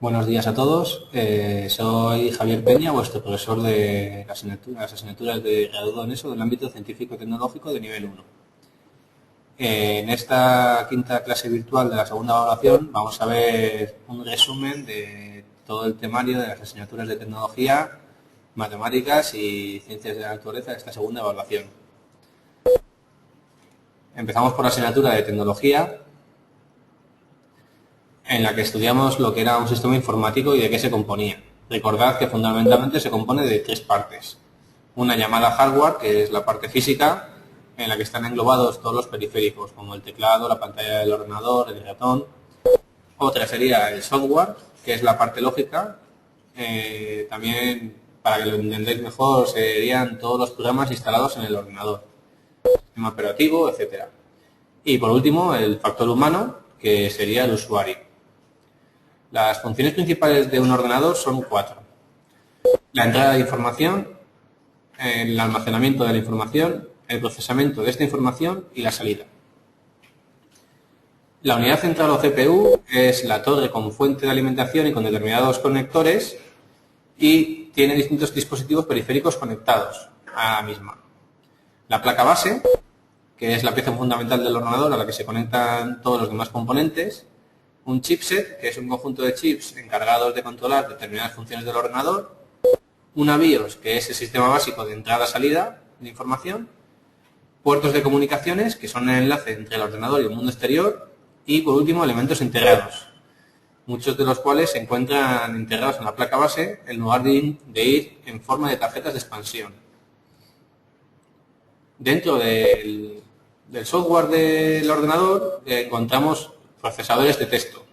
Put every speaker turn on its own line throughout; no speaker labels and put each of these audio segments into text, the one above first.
Buenos días a todos. Soy Javier Peña, vuestro profesor de las asignaturas de grado en ESO del ámbito científico-tecnológico de nivel 1. En esta quinta clase virtual de la segunda evaluación vamos a ver un resumen de todo el temario de las asignaturas de tecnología, matemáticas y ciencias de la naturaleza de esta segunda evaluación. Empezamos por la asignatura de tecnología, en la que estudiamos lo que era un sistema informático y de qué se componía. Recordad que fundamentalmente se compone de tres partes. Una llamada hardware, que es la parte física, en la que están englobados todos los periféricos, como el teclado, la pantalla del ordenador, el ratón. Otra sería el software, que es la parte lógica. También, para que lo entendáis mejor, serían todos los programas instalados en el ordenador, sistema operativo, etc. Y por último, el factor humano, que sería el usuario. Las funciones principales de un ordenador son cuatro. La entrada de información, el almacenamiento de la información, el procesamiento de esta información y la salida. La unidad central o CPU es la torre con fuente de alimentación y con determinados conectores y tiene distintos dispositivos periféricos conectados a la misma. La placa base, que es la pieza fundamental del ordenador a la que se conectan todos los demás componentes. Un chipset, que es un conjunto de chips encargados de controlar determinadas funciones del ordenador. Una BIOS, que es el sistema básico de entrada-salida de información. Puertos de comunicaciones, que son el enlace entre el ordenador y el mundo exterior. Y, por último, elementos integrados, muchos de los cuales se encuentran integrados en la placa base en lugar de ir en forma de tarjetas de expansión. Dentro del software del ordenador encontramos procesadores de texto,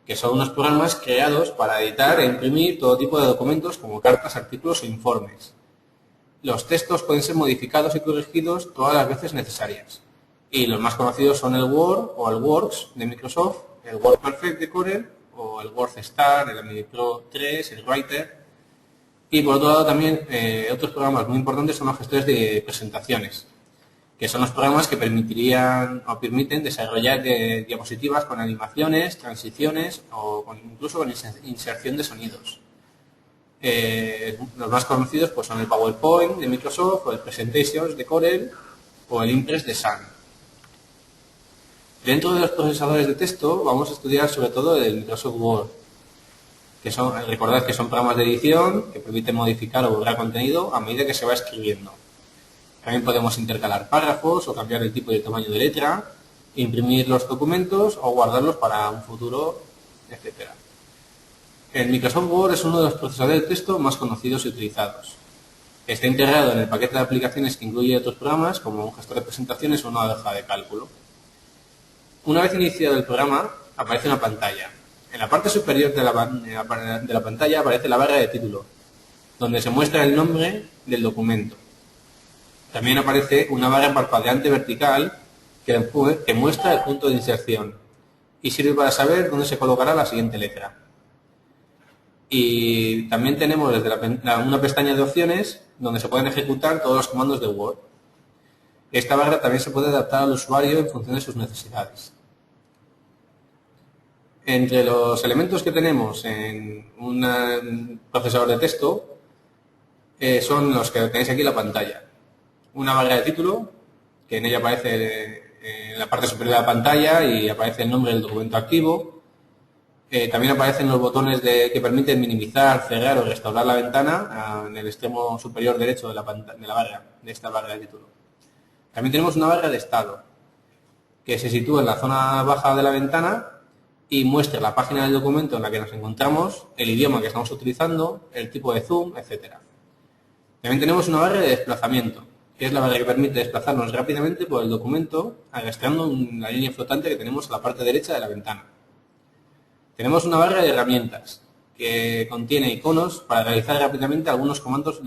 que son unos programas creados para editar e imprimir todo tipo de documentos como cartas, artículos o informes. Los textos pueden ser modificados y corregidos todas las veces necesarias. Y los más conocidos son el Word o el Works de Microsoft, el WordPerfect de Corel o el WordStar, el AminiPro 3, el Writer. Y por otro lado también otros programas muy importantes son los gestores de presentaciones, que son los programas que permiten desarrollar diapositivas con animaciones, transiciones o incluso con inserción de sonidos. Los más conocidos pues, son el PowerPoint de Microsoft, o el Presentations de Corel, o el Impress de Sun. Dentro de los procesadores de texto vamos a estudiar sobre todo el Microsoft Word, recordad que son programas de edición que permiten modificar o borrar contenido a medida que se va escribiendo. También podemos intercalar párrafos o cambiar el tipo y el tamaño de letra, imprimir los documentos o guardarlos para un futuro, etc. El Microsoft Word es uno de los procesadores de texto más conocidos y utilizados. Está integrado en el paquete de aplicaciones que incluye otros programas como un gestor de presentaciones o una hoja de cálculo. Una vez iniciado el programa, aparece una pantalla. En la parte superior de la pantalla aparece la barra de título, donde se muestra el nombre del documento. También aparece una barra parpadeante vertical que muestra el punto de inserción y sirve para saber dónde se colocará la siguiente letra. Y también tenemos desde una pestaña de opciones donde se pueden ejecutar todos los comandos de Word. Esta barra también se puede adaptar al usuario en función de sus necesidades. Entre los elementos que tenemos en un procesador de texto son los que tenéis aquí en la pantalla. Una barra de título, que en ella aparece en la parte superior de la pantalla y aparece el nombre del documento activo. También aparecen los botones que permiten minimizar, cerrar o restaurar la ventana en el extremo superior derecho de esta barra de título. También tenemos una barra de estado, que se sitúa en la zona baja de la ventana y muestra la página del documento en la que nos encontramos, el idioma que estamos utilizando, el tipo de zoom, etc. También tenemos una barra de desplazamiento, que es la barra que permite desplazarnos rápidamente por el documento arrastrando la línea flotante que tenemos a la parte derecha de la ventana. Tenemos una barra de herramientas, que contiene iconos para realizar rápidamente algunos comandos,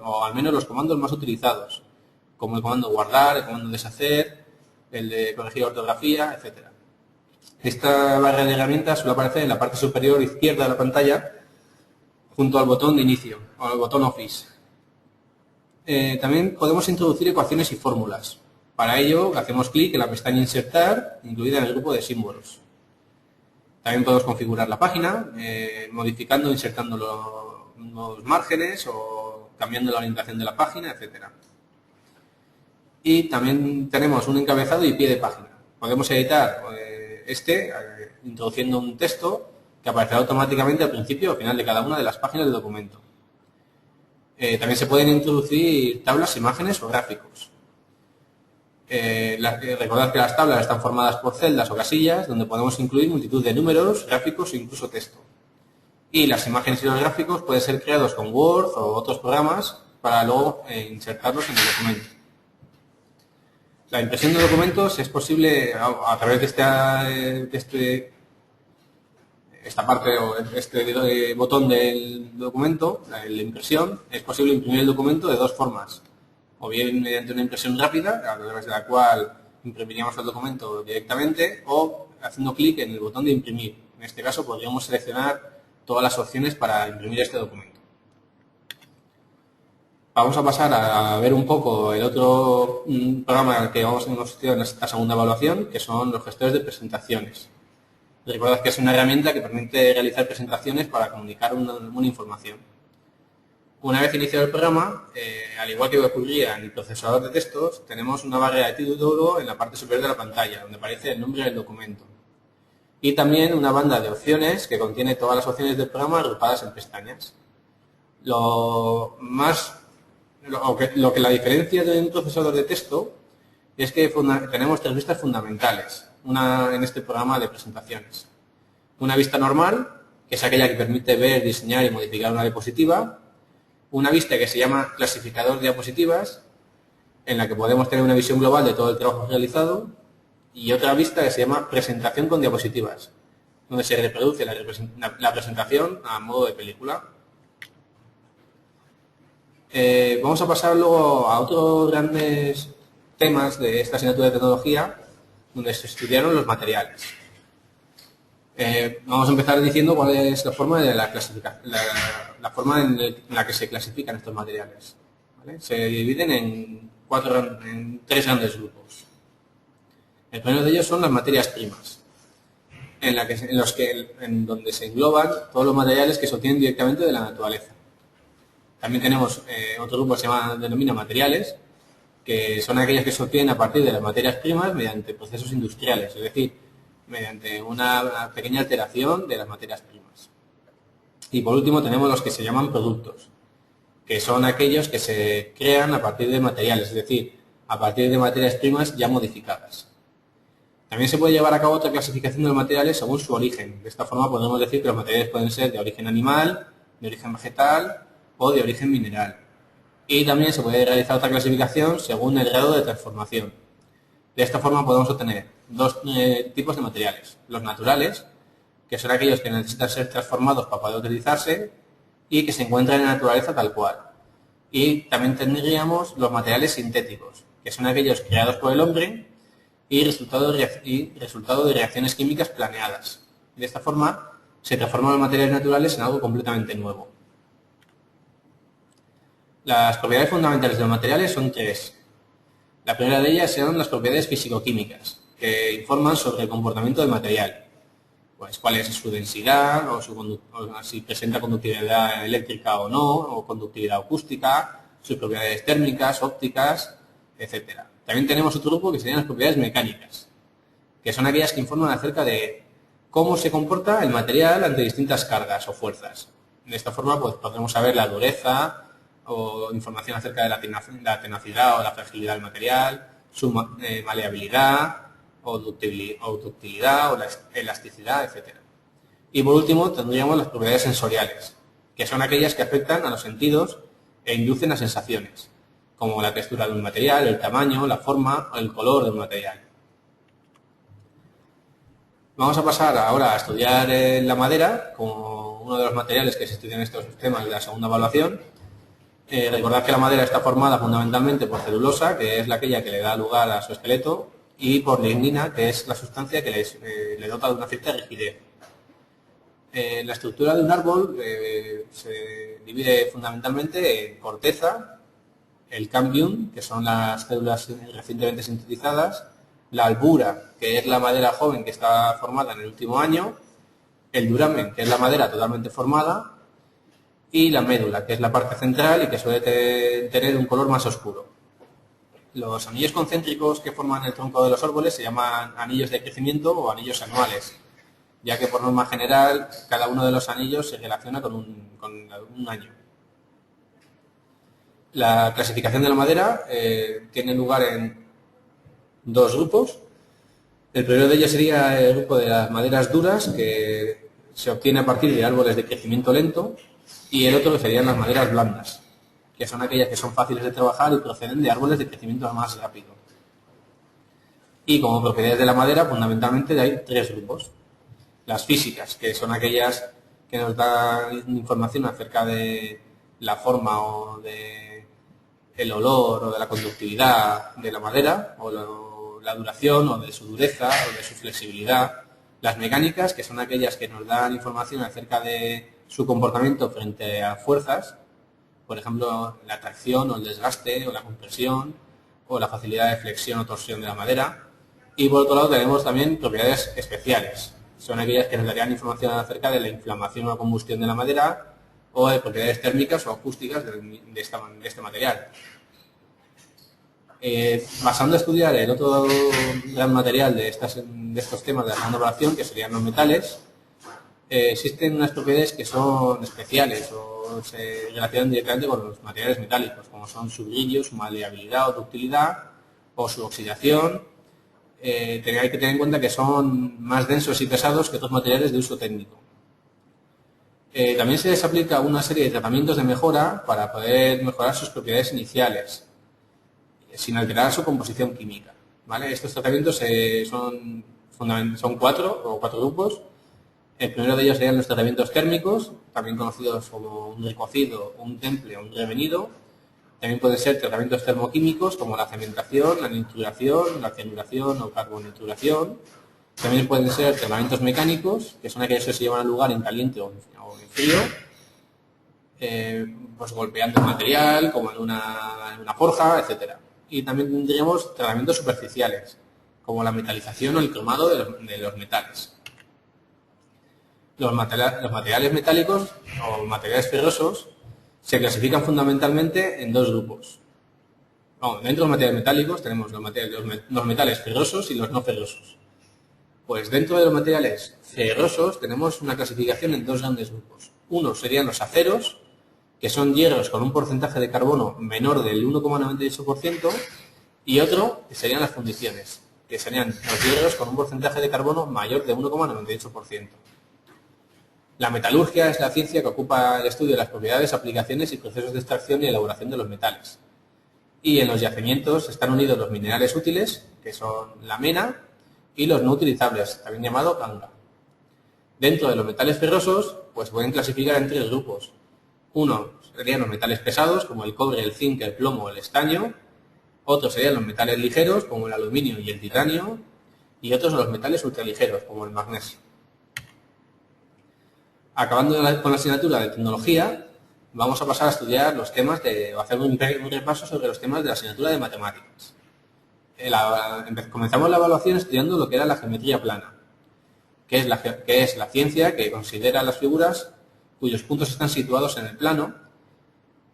o al menos los comandos más utilizados, como el comando guardar, el comando deshacer, el de corregir ortografía, etc. Esta barra de herramientas suele aparecer en la parte superior izquierda de la pantalla, junto al botón de inicio, o al botón Office. También podemos introducir ecuaciones y fórmulas. Para ello, hacemos clic en la pestaña Insertar, incluida en el grupo de símbolos. También podemos configurar la página, modificando o insertando los márgenes o cambiando la orientación de la página, etcétera. Y también tenemos un encabezado y pie de página. Podemos editar introduciendo un texto que aparecerá automáticamente al principio o al final de cada una de las páginas del documento. También se pueden introducir tablas, imágenes o gráficos. Recordad que las tablas están formadas por celdas o casillas donde podemos incluir multitud de números, gráficos e incluso texto. Y las imágenes y los gráficos pueden ser creados con Word o otros programas para luego insertarlos en el documento. La impresión de documentos es posible a través de esta parte o este botón del documento, la impresión. Es posible imprimir el documento de dos formas. O bien mediante una impresión rápida, a través de la cual imprimiríamos el documento directamente, o haciendo clic en el botón de imprimir. En este caso podríamos seleccionar todas las opciones para imprimir este documento. Vamos a pasar a ver un poco el otro programa que hemos estudiado en esta segunda evaluación, que son los gestores de presentaciones. Recordad que es una herramienta que permite realizar presentaciones para comunicar una información. Una vez iniciado el programa, al igual que ocurría en el procesador de textos, tenemos una barra de título en la parte superior de la pantalla, donde aparece el nombre del documento. Y también una banda de opciones que contiene todas las opciones del programa agrupadas en pestañas. Lo que la diferencia de un procesador de texto es que tenemos tres vistas fundamentales en este programa de presentaciones. Una vista normal, que es aquella que permite ver, diseñar y modificar una diapositiva. Una vista que se llama clasificador de diapositivas, en la que podemos tener una visión global de todo el trabajo realizado. Y otra vista que se llama presentación con diapositivas, donde se reproduce la presentación a modo de película. Vamos a pasar luego a otros grandes temas de esta asignatura de tecnología, donde se estudiaron los materiales. Vamos a empezar diciendo cuál es la forma de la forma en la que se clasifican estos materiales. ¿Vale? Se dividen en tres grandes grupos. El primero de ellos son las materias primas, en donde se engloban todos los materiales que se obtienen directamente de la naturaleza. También tenemos otro grupo que se denomina materiales, que son aquellas que se obtienen a partir de las materias primas mediante procesos industriales, es decir, mediante una pequeña alteración de las materias primas. Y por último tenemos los que se llaman productos, que son aquellos que se crean a partir de materiales, es decir, a partir de materias primas ya modificadas. También se puede llevar a cabo otra clasificación de los materiales según su origen. De esta forma podemos decir que los materiales pueden ser de origen animal, de origen vegetal o de origen mineral. Y también se puede realizar otra clasificación según el grado de transformación. De esta forma podemos obtener dos tipos de materiales. Los naturales, que son aquellos que necesitan ser transformados para poder utilizarse y que se encuentran en la naturaleza tal cual. Y también tendríamos los materiales sintéticos, que son aquellos creados por el hombre y resultado de reacciones químicas planeadas. De esta forma se transforman los materiales naturales en algo completamente nuevo. Las propiedades fundamentales de los materiales son tres. La primera de ellas son las propiedades físico-químicas, que informan sobre el comportamiento del material. Pues cuál es su densidad, o si presenta conductividad eléctrica o no, o conductividad acústica, sus propiedades térmicas, ópticas, etc. También tenemos otro grupo que serían las propiedades mecánicas, que son aquellas que informan acerca de cómo se comporta el material ante distintas cargas o fuerzas. De esta forma pues, podremos saber la dureza o información acerca de la tenacidad o la fragilidad del material, su maleabilidad o ductilidad o la elasticidad, etc. Y por último tendríamos las propiedades sensoriales, que son aquellas que afectan a los sentidos e inducen a sensaciones, como la textura de un material, el tamaño, la forma o el color de un material. Vamos a pasar ahora a estudiar la madera como uno de los materiales que se estudian en estos temas de la segunda evaluación. Recordad que la madera está formada fundamentalmente por celulosa, que es aquella que le da lugar a su esqueleto, y por lignina, que es la sustancia que le dota de una cierta rigidez. La estructura de un árbol se divide fundamentalmente en corteza, el cambium, que son las células recientemente sintetizadas, la albura, que es la madera joven que está formada en el último año, el duramen, que es la madera totalmente formada, y la médula, que es la parte central y que suele tener un color más oscuro. Los anillos concéntricos que forman el tronco de los árboles se llaman anillos de crecimiento o anillos anuales, ya que por norma general cada uno de los anillos se relaciona con un año. La clasificación de la madera tiene lugar en dos grupos. El primero de ellos sería el grupo de las maderas duras, que se obtiene a partir de árboles de crecimiento lento, y el otro serían las maderas blandas, que son aquellas que son fáciles de trabajar y proceden de árboles de crecimiento más rápido. Y como propiedades de la madera, fundamentalmente hay tres grupos. Las físicas, que son aquellas que nos dan información acerca de la forma o de el olor o de la conductividad de la madera, o la duración o de su dureza o de su flexibilidad. Las mecánicas, que son aquellas que nos dan información acerca de su comportamiento frente a fuerzas, por ejemplo, la tracción o el desgaste o la compresión o la facilidad de flexión o torsión de la madera. Y por otro lado tenemos también propiedades especiales. Son aquellas que nos darían información acerca de la inflamación o combustión de la madera o de propiedades térmicas o acústicas de este material. Pasando a estudiar el otro gran material de estos temas de la manipulación, que serían los metales, existen unas propiedades que son especiales o se relacionan directamente con los materiales metálicos, como son su brillo, su maleabilidad o ductilidad, o su oxidación. Hay que tener en cuenta que son más densos y pesados que otros materiales de uso técnico. También se les aplica una serie de tratamientos de mejora para poder mejorar sus propiedades iniciales, sin alterar su composición química, ¿vale? Estos tratamientos son cuatro grupos. El primero de ellos serían los tratamientos térmicos, también conocidos como un recocido, un temple o un revenido. También pueden ser tratamientos termoquímicos como la cementación, la nituración, la cianuración o carbonituración. También pueden ser tratamientos mecánicos, que son aquellos que se llevan al lugar en caliente o en frío, pues golpeando el material, como en una forja, etc. Y también tendríamos tratamientos superficiales, como la metalización o el cromado de los metales. Los materiales metálicos o materiales ferrosos se clasifican fundamentalmente en dos grupos. Dentro de los materiales metálicos tenemos los metales ferrosos y los no ferrosos. Pues dentro de los materiales ferrosos tenemos una clasificación en dos grandes grupos. Uno serían los aceros, que son hierros con un porcentaje de carbono menor del 1,98%, y otro que serían las fundiciones, que serían los hierros con un porcentaje de carbono mayor de 1,98%. La metalurgia es la ciencia que ocupa el estudio de las propiedades, aplicaciones y procesos de extracción y elaboración de los metales. Y en los yacimientos están unidos los minerales útiles, que son la mena, y los no utilizables, también llamado ganga. Dentro de los metales ferrosos, pues pueden clasificar en tres grupos. Uno serían los metales pesados, como el cobre, el zinc, el plomo o el estaño. Otros serían los metales ligeros, como el aluminio y el titanio. Y otros los metales ultraligeros, como el magnesio. Acabando con la asignatura de tecnología, vamos a pasar a estudiar los temas o hacer un repaso sobre los temas de la asignatura de matemáticas. Comenzamos la evaluación estudiando lo que era la geometría plana, que es la ciencia que considera las figuras cuyos puntos están situados en el plano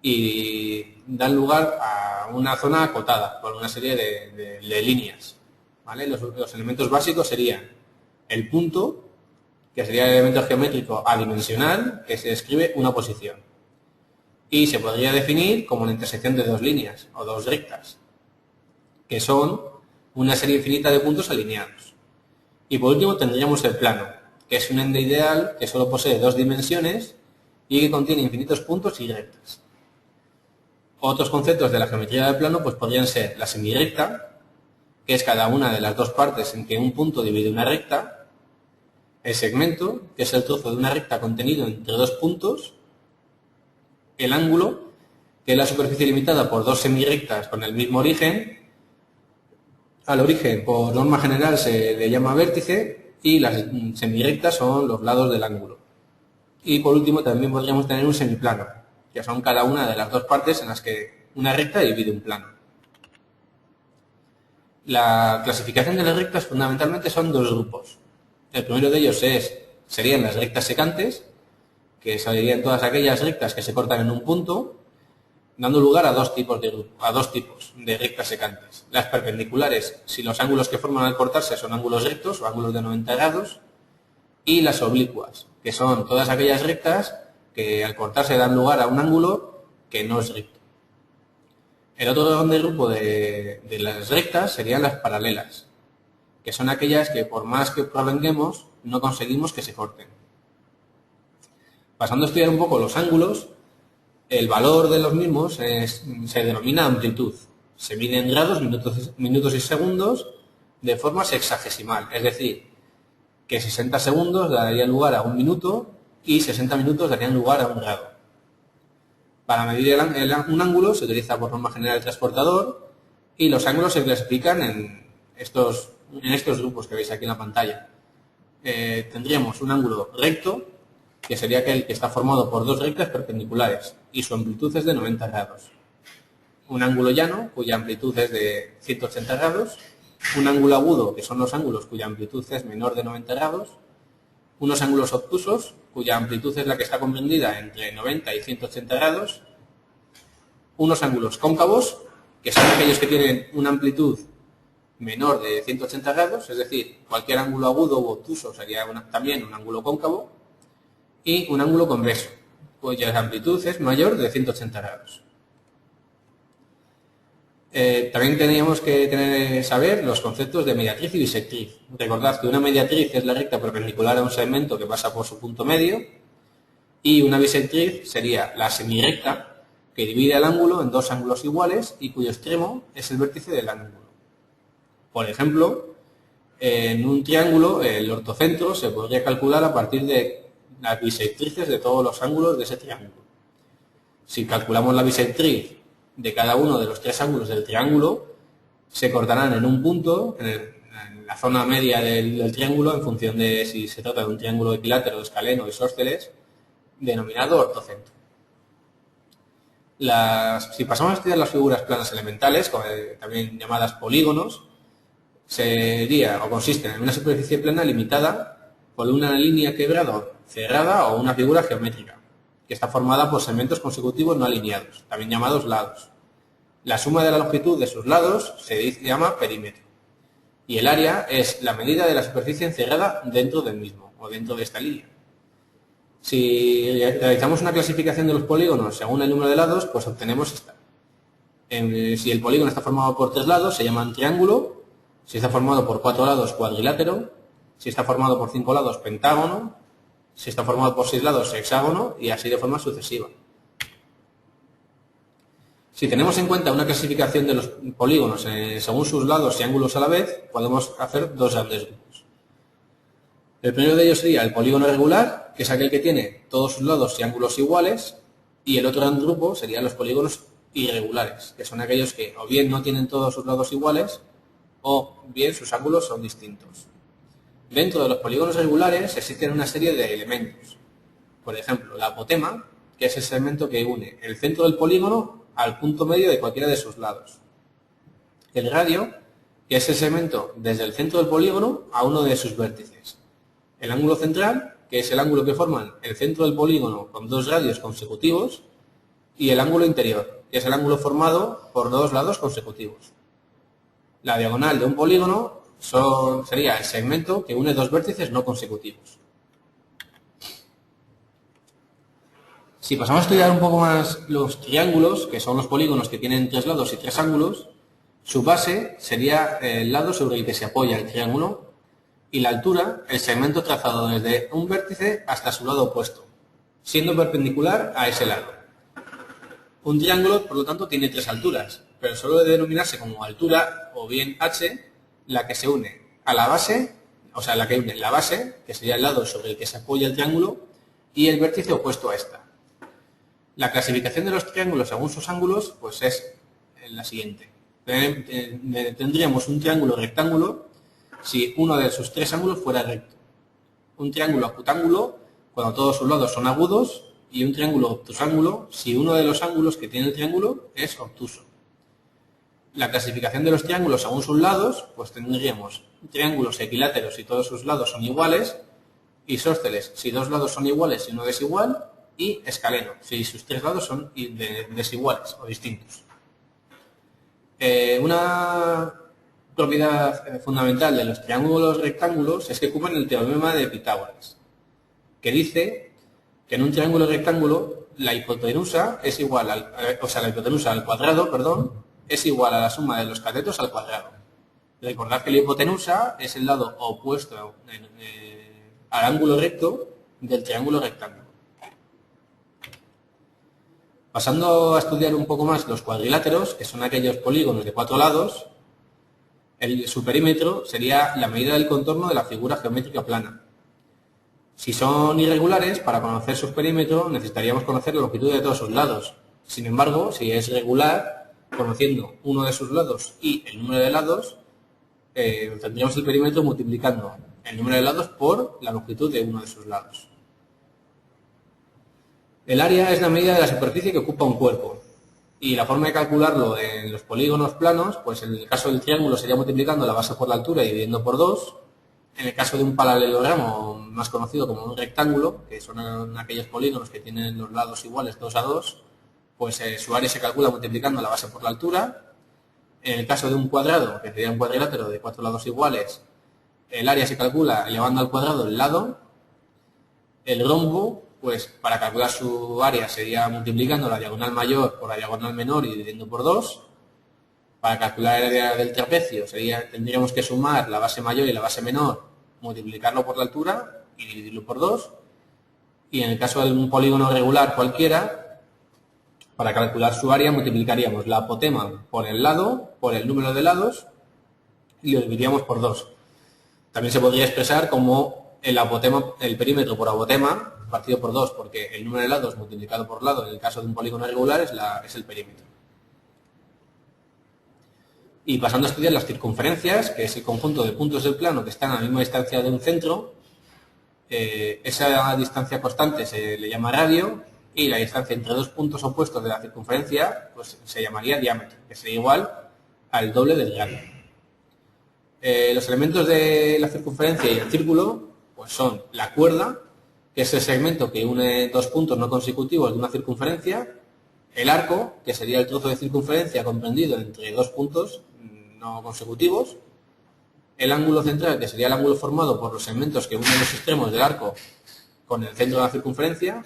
y dan lugar a una zona acotada por una serie de líneas, ¿vale? Los elementos básicos serían el punto, que sería el elemento geométrico adimensional, que se describe una posición. Y se podría definir como la intersección de dos líneas o dos rectas, que son una serie infinita de puntos alineados. Y por último tendríamos el plano, que es un ente ideal que solo posee dos dimensiones y que contiene infinitos puntos y rectas. Otros conceptos de la geometría del plano pues podrían ser la semirrecta, que es cada una de las dos partes en que un punto divide una recta; el segmento, que es el trozo de una recta contenido entre dos puntos; el ángulo, que es la superficie limitada por dos semirrectas con el mismo origen. Al origen, por norma general, se le llama vértice, y las semirrectas son los lados del ángulo. Y por último también podríamos tener un semiplano, que son cada una de las dos partes en las que una recta divide un plano. La clasificación de las rectas fundamentalmente son dos grupos. El primero de ellos es serían las rectas secantes, que serían todas aquellas rectas que se cortan en un punto, dando lugar a dos tipos de rectas secantes. Las perpendiculares, si los ángulos que forman al cortarse son ángulos rectos o ángulos de 90 grados, y las oblicuas, que son todas aquellas rectas que al cortarse dan lugar a un ángulo que no es recto. El otro grande grupo de las rectas serían las paralelas, que son aquellas que por más que prolonguemos no conseguimos que se corten. Pasando a estudiar un poco los ángulos, el valor de los mismos se denomina amplitud. Se mide en grados, minutos y segundos de forma sexagesimal, es decir, que 60 segundos darían lugar a un minuto y 60 minutos darían lugar a un grado. Para medir un ángulo se utiliza por norma general el transportador y los ángulos se clasifican en estos grupos que veis aquí en la pantalla. Tendríamos un ángulo recto, que sería aquel que está formado por dos rectas perpendiculares y su amplitud es de 90 grados. Un ángulo llano, cuya amplitud es de 180 grados. Un ángulo agudo, que son los ángulos cuya amplitud es menor de 90 grados. Unos ángulos obtusos, cuya amplitud es la que está comprendida entre 90 y 180 grados. Unos ángulos cóncavos, que son aquellos que tienen una amplitud menor de 180 grados, es decir, cualquier ángulo agudo u obtuso sería también un ángulo cóncavo. Y un ángulo convexo, cuya amplitud es mayor de 180 grados. También teníamos que saber los conceptos de mediatriz y bisectriz. Recordad que una mediatriz es la recta perpendicular a un segmento que pasa por su punto medio y una bisectriz sería la semirecta que divide el ángulo en dos ángulos iguales y cuyo extremo es el vértice del ángulo. Por ejemplo, en un triángulo el ortocentro se podría calcular a partir de las bisectrices de todos los ángulos de ese triángulo. Si calculamos la bisectriz de cada uno de los tres ángulos del triángulo, se cortarán en un punto, en la zona media del triángulo, en función de si se trata de un triángulo equilátero, escaleno o isósceles, denominado ortocentro. Si pasamos a estudiar las figuras planas elementales, también llamadas polígonos, consisten en una superficie plana limitada por una línea quebrada, cerrada o una figura geométrica, que está formada por segmentos consecutivos no alineados, también llamados lados. La suma de la longitud de sus lados se llama perímetro. Y el área es la medida de la superficie encerrada dentro del mismo, o dentro de esta línea. Si realizamos una clasificación de los polígonos según el número de lados, pues obtenemos esta. Si el polígono está formado por 3 lados, se llama triángulo. Si está formado por 4 lados, cuadrilátero. Si está formado por 5 lados, pentágono. Si está formado por 6 lados, hexágono, y así de forma sucesiva. Si tenemos en cuenta una clasificación de los polígonos según sus lados y ángulos a la vez, podemos hacer dos grandes grupos. El primero de ellos sería el polígono regular, que es aquel que tiene todos sus lados y ángulos iguales, y el otro gran grupo serían los polígonos irregulares, que son aquellos que o bien no tienen todos sus lados iguales, o bien sus ángulos son distintos. Dentro de los polígonos regulares existen una serie de elementos. Por ejemplo, la apotema, que es el segmento que une el centro del polígono al punto medio de cualquiera de sus lados. El radio, que es el segmento desde el centro del polígono a uno de sus vértices. El ángulo central, que es el ángulo que forman el centro del polígono con dos radios consecutivos. Y el ángulo interior, que es el ángulo formado por dos lados consecutivos. La diagonal de un polígono sería el segmento que une dos vértices no consecutivos. Si pasamos a estudiar un poco más los triángulos, que son los polígonos que tienen 3 lados y 3 ángulos, su base sería el lado sobre el que se apoya el triángulo y la altura, el segmento trazado desde un vértice hasta su lado opuesto, siendo perpendicular a ese lado. Un triángulo, por lo tanto, tiene 3 alturas, pero solo debe denominarse como altura o bien h la que se une a la base, o sea, la que une la base, que sería el lado sobre el que se apoya el triángulo, y el vértice opuesto a esta. La clasificación de los triángulos según sus ángulos pues es la siguiente. Tendríamos un triángulo rectángulo si uno de sus 3 ángulos fuera recto. Un triángulo acutángulo cuando todos sus lados son agudos y un triángulo obtusángulo si uno de los ángulos que tiene el triángulo es obtuso. La clasificación de los triángulos según sus lados, pues tendríamos triángulos equiláteros si todos sus lados son iguales, Isósceles, si dos lados son iguales y uno desigual, y escaleno, si sus tres lados son desiguales o distintos. Una propiedad fundamental de los triángulos rectángulos es que cumplen el teorema de Pitágoras, que dice que en un triángulo rectángulo la hipotenusa es igual la hipotenusa al cuadrado, perdón, es igual a la suma de los catetos al cuadrado. Recordad que la hipotenusa es el lado opuesto al ángulo recto del triángulo rectángulo. Pasando a estudiar un poco más los cuadriláteros, que son aquellos polígonos de 4 lados, su perímetro sería la medida del contorno de la figura geométrica plana. Si son irregulares, para conocer su perímetro necesitaríamos conocer la longitud de todos sus lados. Sin embargo, si es regular, conociendo uno de sus lados y el número de lados, tendríamos el perímetro multiplicando el número de lados por la longitud de uno de sus lados. El área es la medida de la superficie que ocupa un cuerpo. Y la forma de calcularlo en los polígonos planos, pues en el caso del triángulo sería multiplicando la base por la altura y dividiendo por 2. En el caso de un paralelogramo, más conocido como un rectángulo, que son aquellos polígonos que tienen los lados iguales 2 a 2, pues su área se calcula multiplicando la base por la altura. En el caso de un cuadrado, que sería un cuadrilátero de 4 lados iguales, el área se calcula elevando al cuadrado el lado. El rombo, pues para calcular su área sería multiplicando la diagonal mayor por la diagonal menor y dividiendo por 2. Para calcular el área del trapecio tendríamos que sumar la base mayor y la base menor, multiplicarlo por la altura y dividirlo por 2. Y en el caso de un polígono regular cualquiera, para calcular su área multiplicaríamos la apotema por el lado, por el número de lados, y lo dividiríamos por 2. También se podría expresar como el perímetro por apotema partido por 2, porque el número de lados multiplicado por lado en el caso de un polígono regular es el perímetro. Y pasando a estudiar las circunferencias, que es el conjunto de puntos del plano que están a la misma distancia de un centro, esa distancia constante se le llama radio, y la distancia entre dos puntos opuestos de la circunferencia pues se llamaría diámetro, que sería igual al doble del radio. Los elementos de la circunferencia y el círculo pues son la cuerda, que es el segmento que une dos puntos no consecutivos de una circunferencia, el arco, que sería el trozo de circunferencia comprendido entre dos puntos no consecutivos, el ángulo central, que sería el ángulo formado por los segmentos que unen los extremos del arco con el centro de la circunferencia,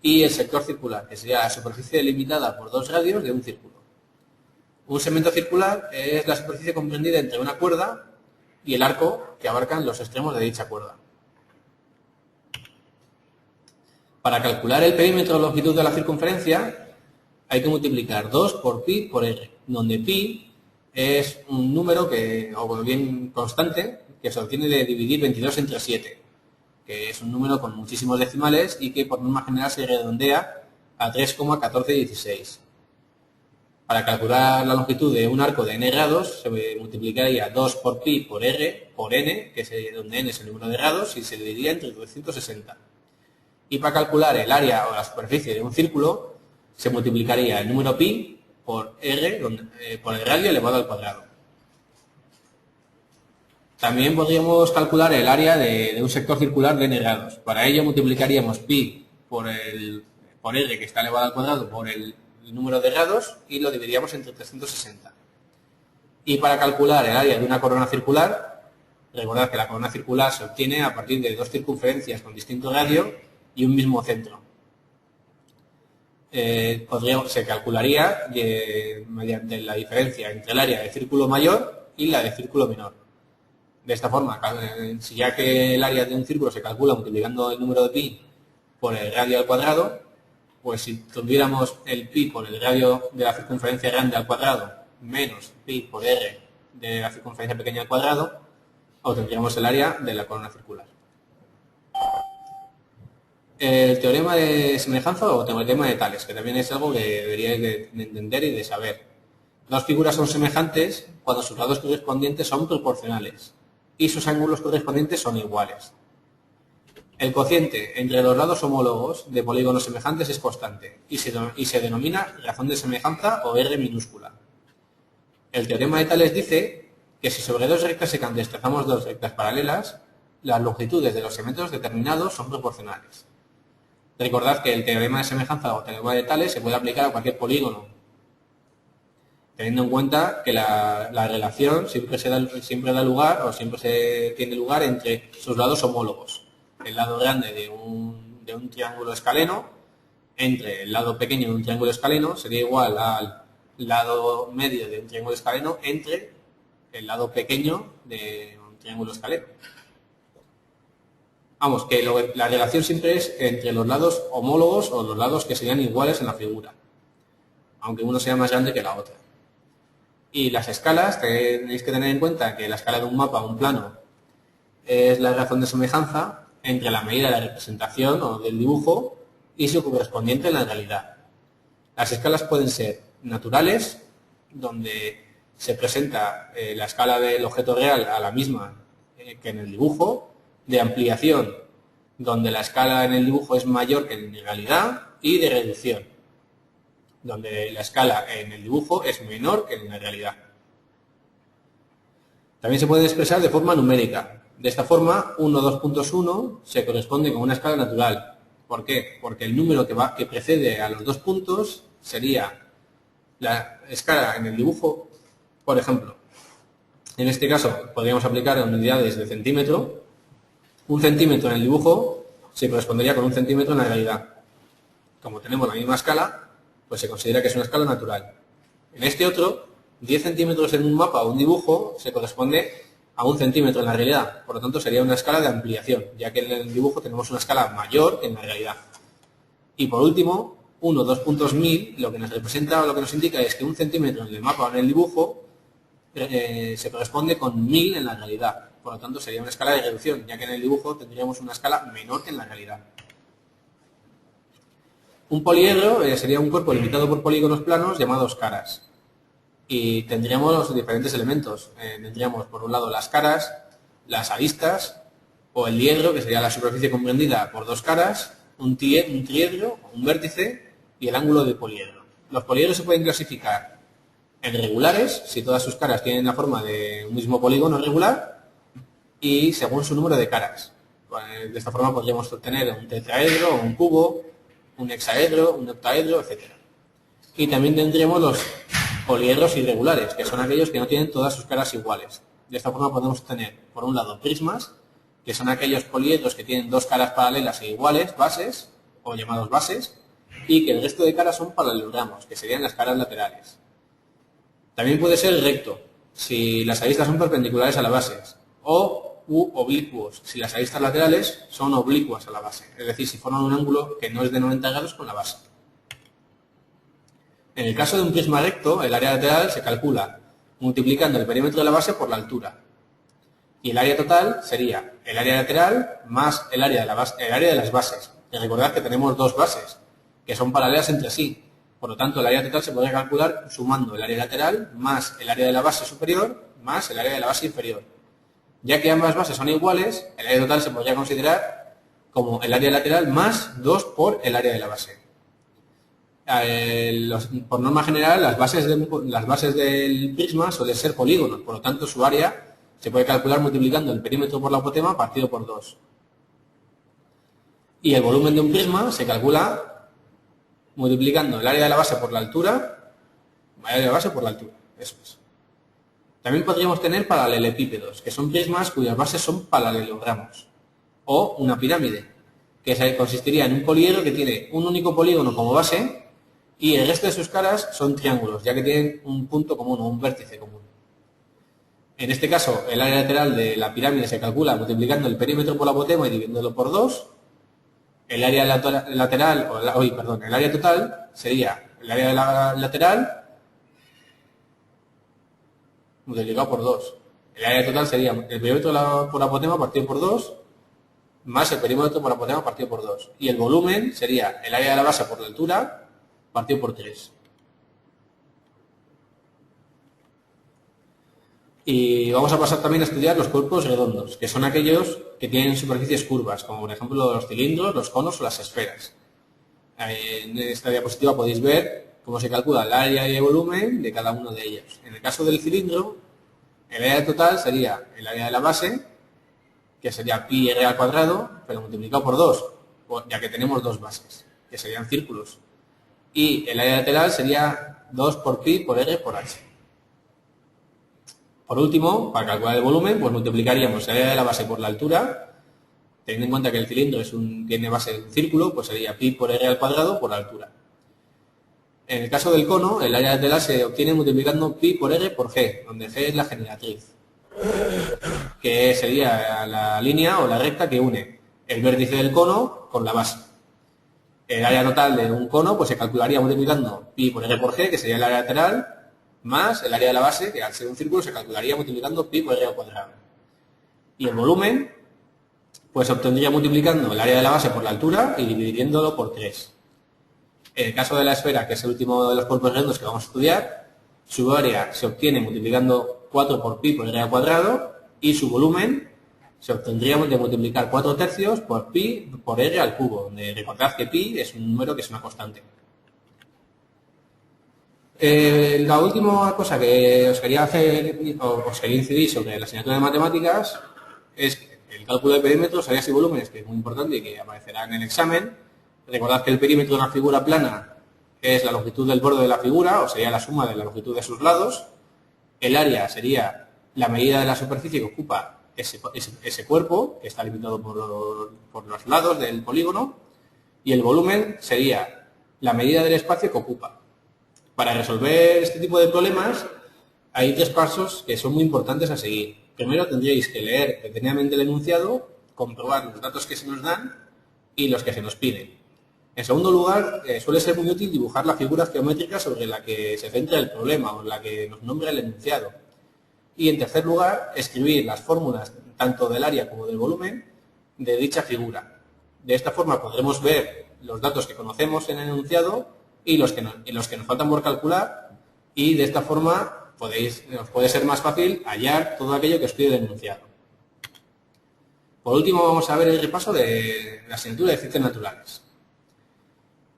y el sector circular, que sería la superficie delimitada por dos radios de un círculo. Un segmento circular es la superficie comprendida entre una cuerda y el arco que abarcan los extremos de dicha cuerda. Para calcular el perímetro o longitud de la circunferencia hay que multiplicar 2 por pi por r, donde pi es un número o bien constante que se obtiene de dividir 22 entre 7, que es un número con muchísimos decimales y que por norma general se redondea a 3,1416. Para calcular la longitud de un arco de n grados se multiplicaría 2 por pi por r por n, donde n es el número de grados, y se dividiría entre 260. Y para calcular el área o la superficie de un círculo se multiplicaría el número pi por r por el radio elevado al cuadrado. También podríamos calcular el área de un sector circular de n grados. Para ello multiplicaríamos pi por r, que está elevado al cuadrado, por el número de grados, y lo dividiríamos entre 360. Y para calcular el área de una corona circular, recordad que la corona circular se obtiene a partir de dos circunferencias con distinto radio y un mismo centro. Se calcularía mediante la diferencia entre el área de círculo mayor y la de círculo menor. De esta forma, ya que el área de un círculo se calcula multiplicando el número de pi por el radio al cuadrado, pues si tuviéramos el pi por el radio de la circunferencia grande al cuadrado menos pi por r de la circunferencia pequeña al cuadrado, obtendríamos el área de la corona circular. El teorema de semejanza o teorema de Tales, que también es algo que deberíais de entender y de saber. Dos figuras son semejantes cuando sus lados correspondientes son proporcionales y sus ángulos correspondientes son iguales. El cociente entre los lados homólogos de polígonos semejantes es constante y se denomina razón de semejanza o R minúscula. El teorema de Tales dice que si sobre dos rectas secantes trazamos dos rectas paralelas, las longitudes de los segmentos determinados son proporcionales. Recordad que el teorema de semejanza o teorema de Tales se puede aplicar a cualquier polígono, teniendo en cuenta que la relación siempre da lugar o siempre se tiene lugar entre sus lados homólogos. El lado grande de un triángulo escaleno entre el lado pequeño de un triángulo escaleno sería igual al lado medio de un triángulo escaleno entre el lado pequeño de un triángulo escaleno. Vamos, que la relación siempre es entre los lados homólogos o los lados que serían iguales en la figura, aunque uno sea más grande que la otra. Y las escalas, tenéis que tener en cuenta que la escala de un mapa o un plano es la razón de semejanza entre la medida de la representación o del dibujo y su correspondiente en la realidad. Las escalas pueden ser naturales, donde se presenta la escala del objeto real a la misma que en el dibujo, de ampliación, donde la escala en el dibujo es mayor que en realidad, y de reducción, donde la escala en el dibujo es menor que en la realidad. También se puede expresar de forma numérica. De esta forma, 1, 2.1 se corresponde con una escala natural. ¿Por qué? Porque el número que precede a los 2 puntos sería la escala en el dibujo, por ejemplo. En este caso, podríamos aplicar unidades de centímetro. Un centímetro en el dibujo se correspondería con un centímetro en la realidad. Como tenemos la misma escala, pues se considera que es una escala natural. En este otro, 10 centímetros en un mapa o un dibujo se corresponde a un centímetro en la realidad. Por lo tanto, sería una escala de ampliación, ya que en el dibujo tenemos una escala mayor que en la realidad. Y por último, 1, 2 puntos 1000, lo que nos representa o lo que nos indica es que un centímetro en el mapa o en el dibujo se corresponde con 1000 en la realidad. Por lo tanto, sería una escala de reducción, ya que en el dibujo tendríamos una escala menor que en la realidad. Un poliedro sería un cuerpo limitado por polígonos planos llamados caras. Y tendríamos los diferentes elementos. Tendríamos, por un lado, las caras, las aristas, o el diedro, que sería la superficie comprendida por dos caras, un triedro, un vértice, y el ángulo del poliedro. Los poliedros se pueden clasificar en regulares, si todas sus caras tienen la forma de un mismo polígono regular, y según su número de caras. De esta forma podríamos obtener un tetraedro, un cubo, un hexaedro, un octaedro, etc. Y también tendremos los poliedros irregulares, que son aquellos que no tienen todas sus caras iguales. De esta forma podemos tener, por un lado, prismas, que son aquellos poliedros que tienen dos caras paralelas e iguales, bases, o llamados bases, y que el resto de caras son paralelogramos, que serían las caras laterales. También puede ser recto, si las aristas son perpendiculares a la base, o oblicuos, si las aristas laterales son oblicuas a la base, es decir, si forman un ángulo que no es de 90 grados con la base. En el caso de un prisma recto, el área lateral se calcula multiplicando el perímetro de la base por la altura. Y el área total sería el área lateral más el área de las bases. Y recordad que tenemos dos bases, que son paralelas entre sí. Por lo tanto, el área total se podría calcular sumando el área lateral más el área de la base superior más el área de la base inferior. Ya que ambas bases son iguales, el área total se podría considerar como el área lateral más 2 por el área de la base. Por norma general, las bases del prisma suelen ser polígonos, por lo tanto su área se puede calcular multiplicando el perímetro por la apotema partido por 2. Y el volumen de un prisma se calcula multiplicando el área de la base por la altura, eso es. También podríamos tener paralelepípedos, que son prismas cuyas bases son paralelogramos, o una pirámide, que consistiría en un poliedro que tiene un único polígono como base y el resto de sus caras son triángulos, ya que tienen un punto común o un vértice común. En este caso, el área lateral de la pirámide se calcula multiplicando el perímetro por la apotema y dividiéndolo por 2. El área lateral, el área total sería el área de la lateral multiplicado por 2. El área total sería el perímetro por apotema partido por 2 más el perímetro por apotema partido por 2. Y el volumen sería el área de la base por la altura partido por 3. Y vamos a pasar también a estudiar los cuerpos redondos, que son aquellos que tienen superficies curvas, como por ejemplo los cilindros, los conos o las esferas. En esta diapositiva podéis ver cómo se calcula el área y el volumen de cada uno de ellos. En el caso del cilindro, el área total sería el área de la base que sería pi r al cuadrado, pero multiplicado por 2, ya que tenemos dos bases, que serían círculos. Y el área lateral sería 2 por pi por r por h. Por último, para calcular el volumen, pues multiplicaríamos el área de la base por la altura. Teniendo en cuenta que el cilindro tiene base en un círculo, pues sería pi por r al cuadrado por la altura. En el caso del cono, el área lateral se obtiene multiplicando pi por r por g, donde g es la generatriz, que sería la línea o la recta que une el vértice del cono con la base. El área total de un cono pues se calcularía multiplicando pi por r por g, que sería el área lateral, más el área de la base, que al ser un círculo se calcularía multiplicando pi por r al cuadrado. Y el volumen pues se obtendría multiplicando el área de la base por la altura y dividiéndolo por 3. En el caso de la esfera, que es el último de los cuerpos redondos que vamos a estudiar, su área se obtiene multiplicando 4 por pi por r al cuadrado y su volumen se obtendría de multiplicar 4 tercios por pi por r al cubo, donde recordad que pi es un número que es una constante. La última cosa que os quería hacer, o os quería incidir sobre la asignatura de matemáticas, es el cálculo de perímetros, áreas y volúmenes, que es muy importante y que aparecerá en el examen. Recordad que el perímetro de una figura plana es la longitud del borde de la figura, o sería la suma de la longitud de sus lados. El área sería la medida de la superficie que ocupa ese cuerpo, que está limitado por los lados del polígono. Y el volumen sería la medida del espacio que ocupa. Para resolver este tipo de problemas hay 3 pasos que son muy importantes a seguir. Primero tendríais que leer detenidamente el enunciado, comprobar los datos que se nos dan y los que se nos piden. En segundo lugar, suele ser muy útil dibujar la figura geométrica sobre la que se centra el problema o en la que nos nombra el enunciado. Y en tercer lugar, escribir las fórmulas tanto del área como del volumen de dicha figura. De esta forma podremos ver los datos que conocemos en el enunciado y los que nos faltan por calcular, y de esta forma os puede ser más fácil hallar todo aquello que os pide el enunciado. Por último, vamos a ver el repaso de la asignatura de Ciencias Naturales.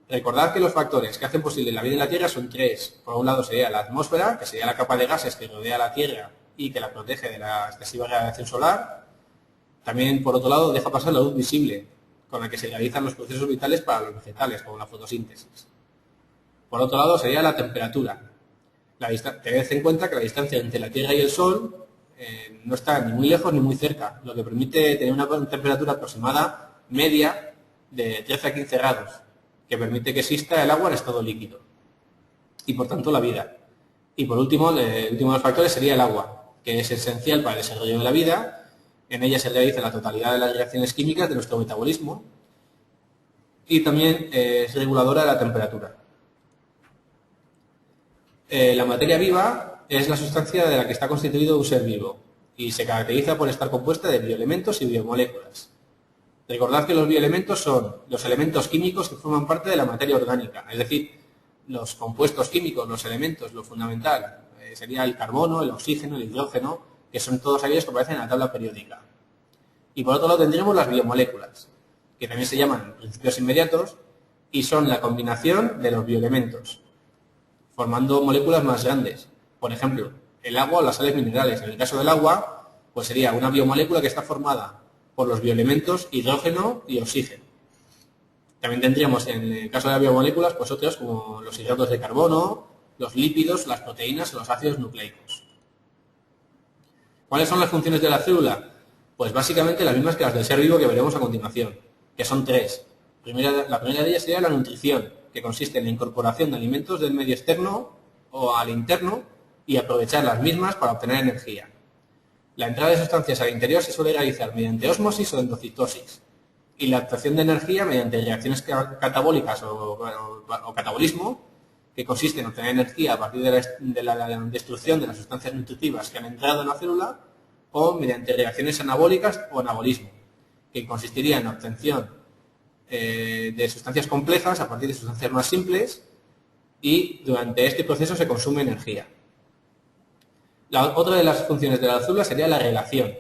Recordad que los factores que hacen posible la vida en la Tierra son 3. Por un lado sería la atmósfera, que sería la capa de gases que rodea la Tierra y que la protege de la excesiva radiación solar. También, por otro lad, deja pasar la luz visible, con la que se realizan los procesos vitales para los vegetales, como la fotosíntesis. Por otro lado sería la temperatura. Tened en cuenta que la distancia entre la Tierra y el Sol no está ni muy lejos ni muy cerca, lo que permite tener una temperatura aproximada media de 13 a 15 grados, que permite que exista el agua en estado líquido y por tanto la vida. Y por último, el último de los factores sería el agua, que es esencial para el desarrollo de la vida. En ella se realiza la totalidad de las reacciones químicas de nuestro metabolismo y también es reguladora de la temperatura. La materia viva es la sustancia de la que está constituido un ser vivo y se caracteriza por estar compuesta de bioelementos y biomoléculas. Recordad que los bioelementos son los elementos químicos que forman parte de la materia orgánica, es decir, los compuestos químicos, los elementos, lo fundamental, sería el carbono, el oxígeno, el hidrógeno, que son todos aquellos que aparecen en la tabla periódica. Y por otro lado tendremos las biomoléculas, que también se llaman principios inmediatos y son la combinación de los bioelementos, formando moléculas más grandes. Por ejemplo, el agua o las sales minerales. En el caso del agua, pues sería una biomolécula que está formada por los bioelementos hidrógeno y oxígeno. También tendríamos, en el caso de las biomoléculas, pues otros como los hidratos de carbono, los lípidos, las proteínas o los ácidos nucleicos. ¿Cuáles son las funciones de la célula? Pues básicamente las mismas que las del ser vivo que veremos a continuación, que son 3. La primera de ellas sería la nutrición, que consiste en la incorporación de alimentos del medio externo o al interno y aprovechar las mismas para obtener energía. La entrada de sustancias al interior se suele realizar mediante ósmosis o endocitosis, y la obtención de energía mediante reacciones catabólicas o catabolismo, que consiste en obtener energía a partir de la destrucción de las sustancias nutritivas que han entrado en la célula, o mediante reacciones anabólicas o anabolismo, que consistiría en la obtención de sustancias complejas a partir de sustancias más simples, y durante este proceso se consume energía. Otra de las funciones de la célula sería la relación,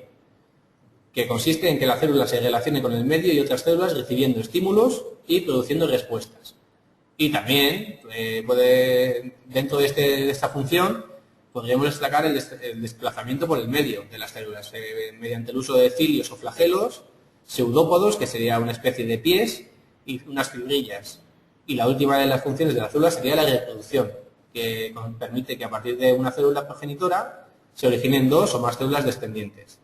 que consiste en que la célula se relacione con el medio y otras células recibiendo estímulos y produciendo respuestas. Y también dentro de esta función, podríamos destacar el desplazamiento por el medio de las células, mediante el uso de cilios o flagelos, pseudópodos, que sería una especie de pies, y unas fibrillas. Y la última de las funciones de la célula sería la reproducción, que permite que a partir de una célula progenitora se originen dos o más células descendientes.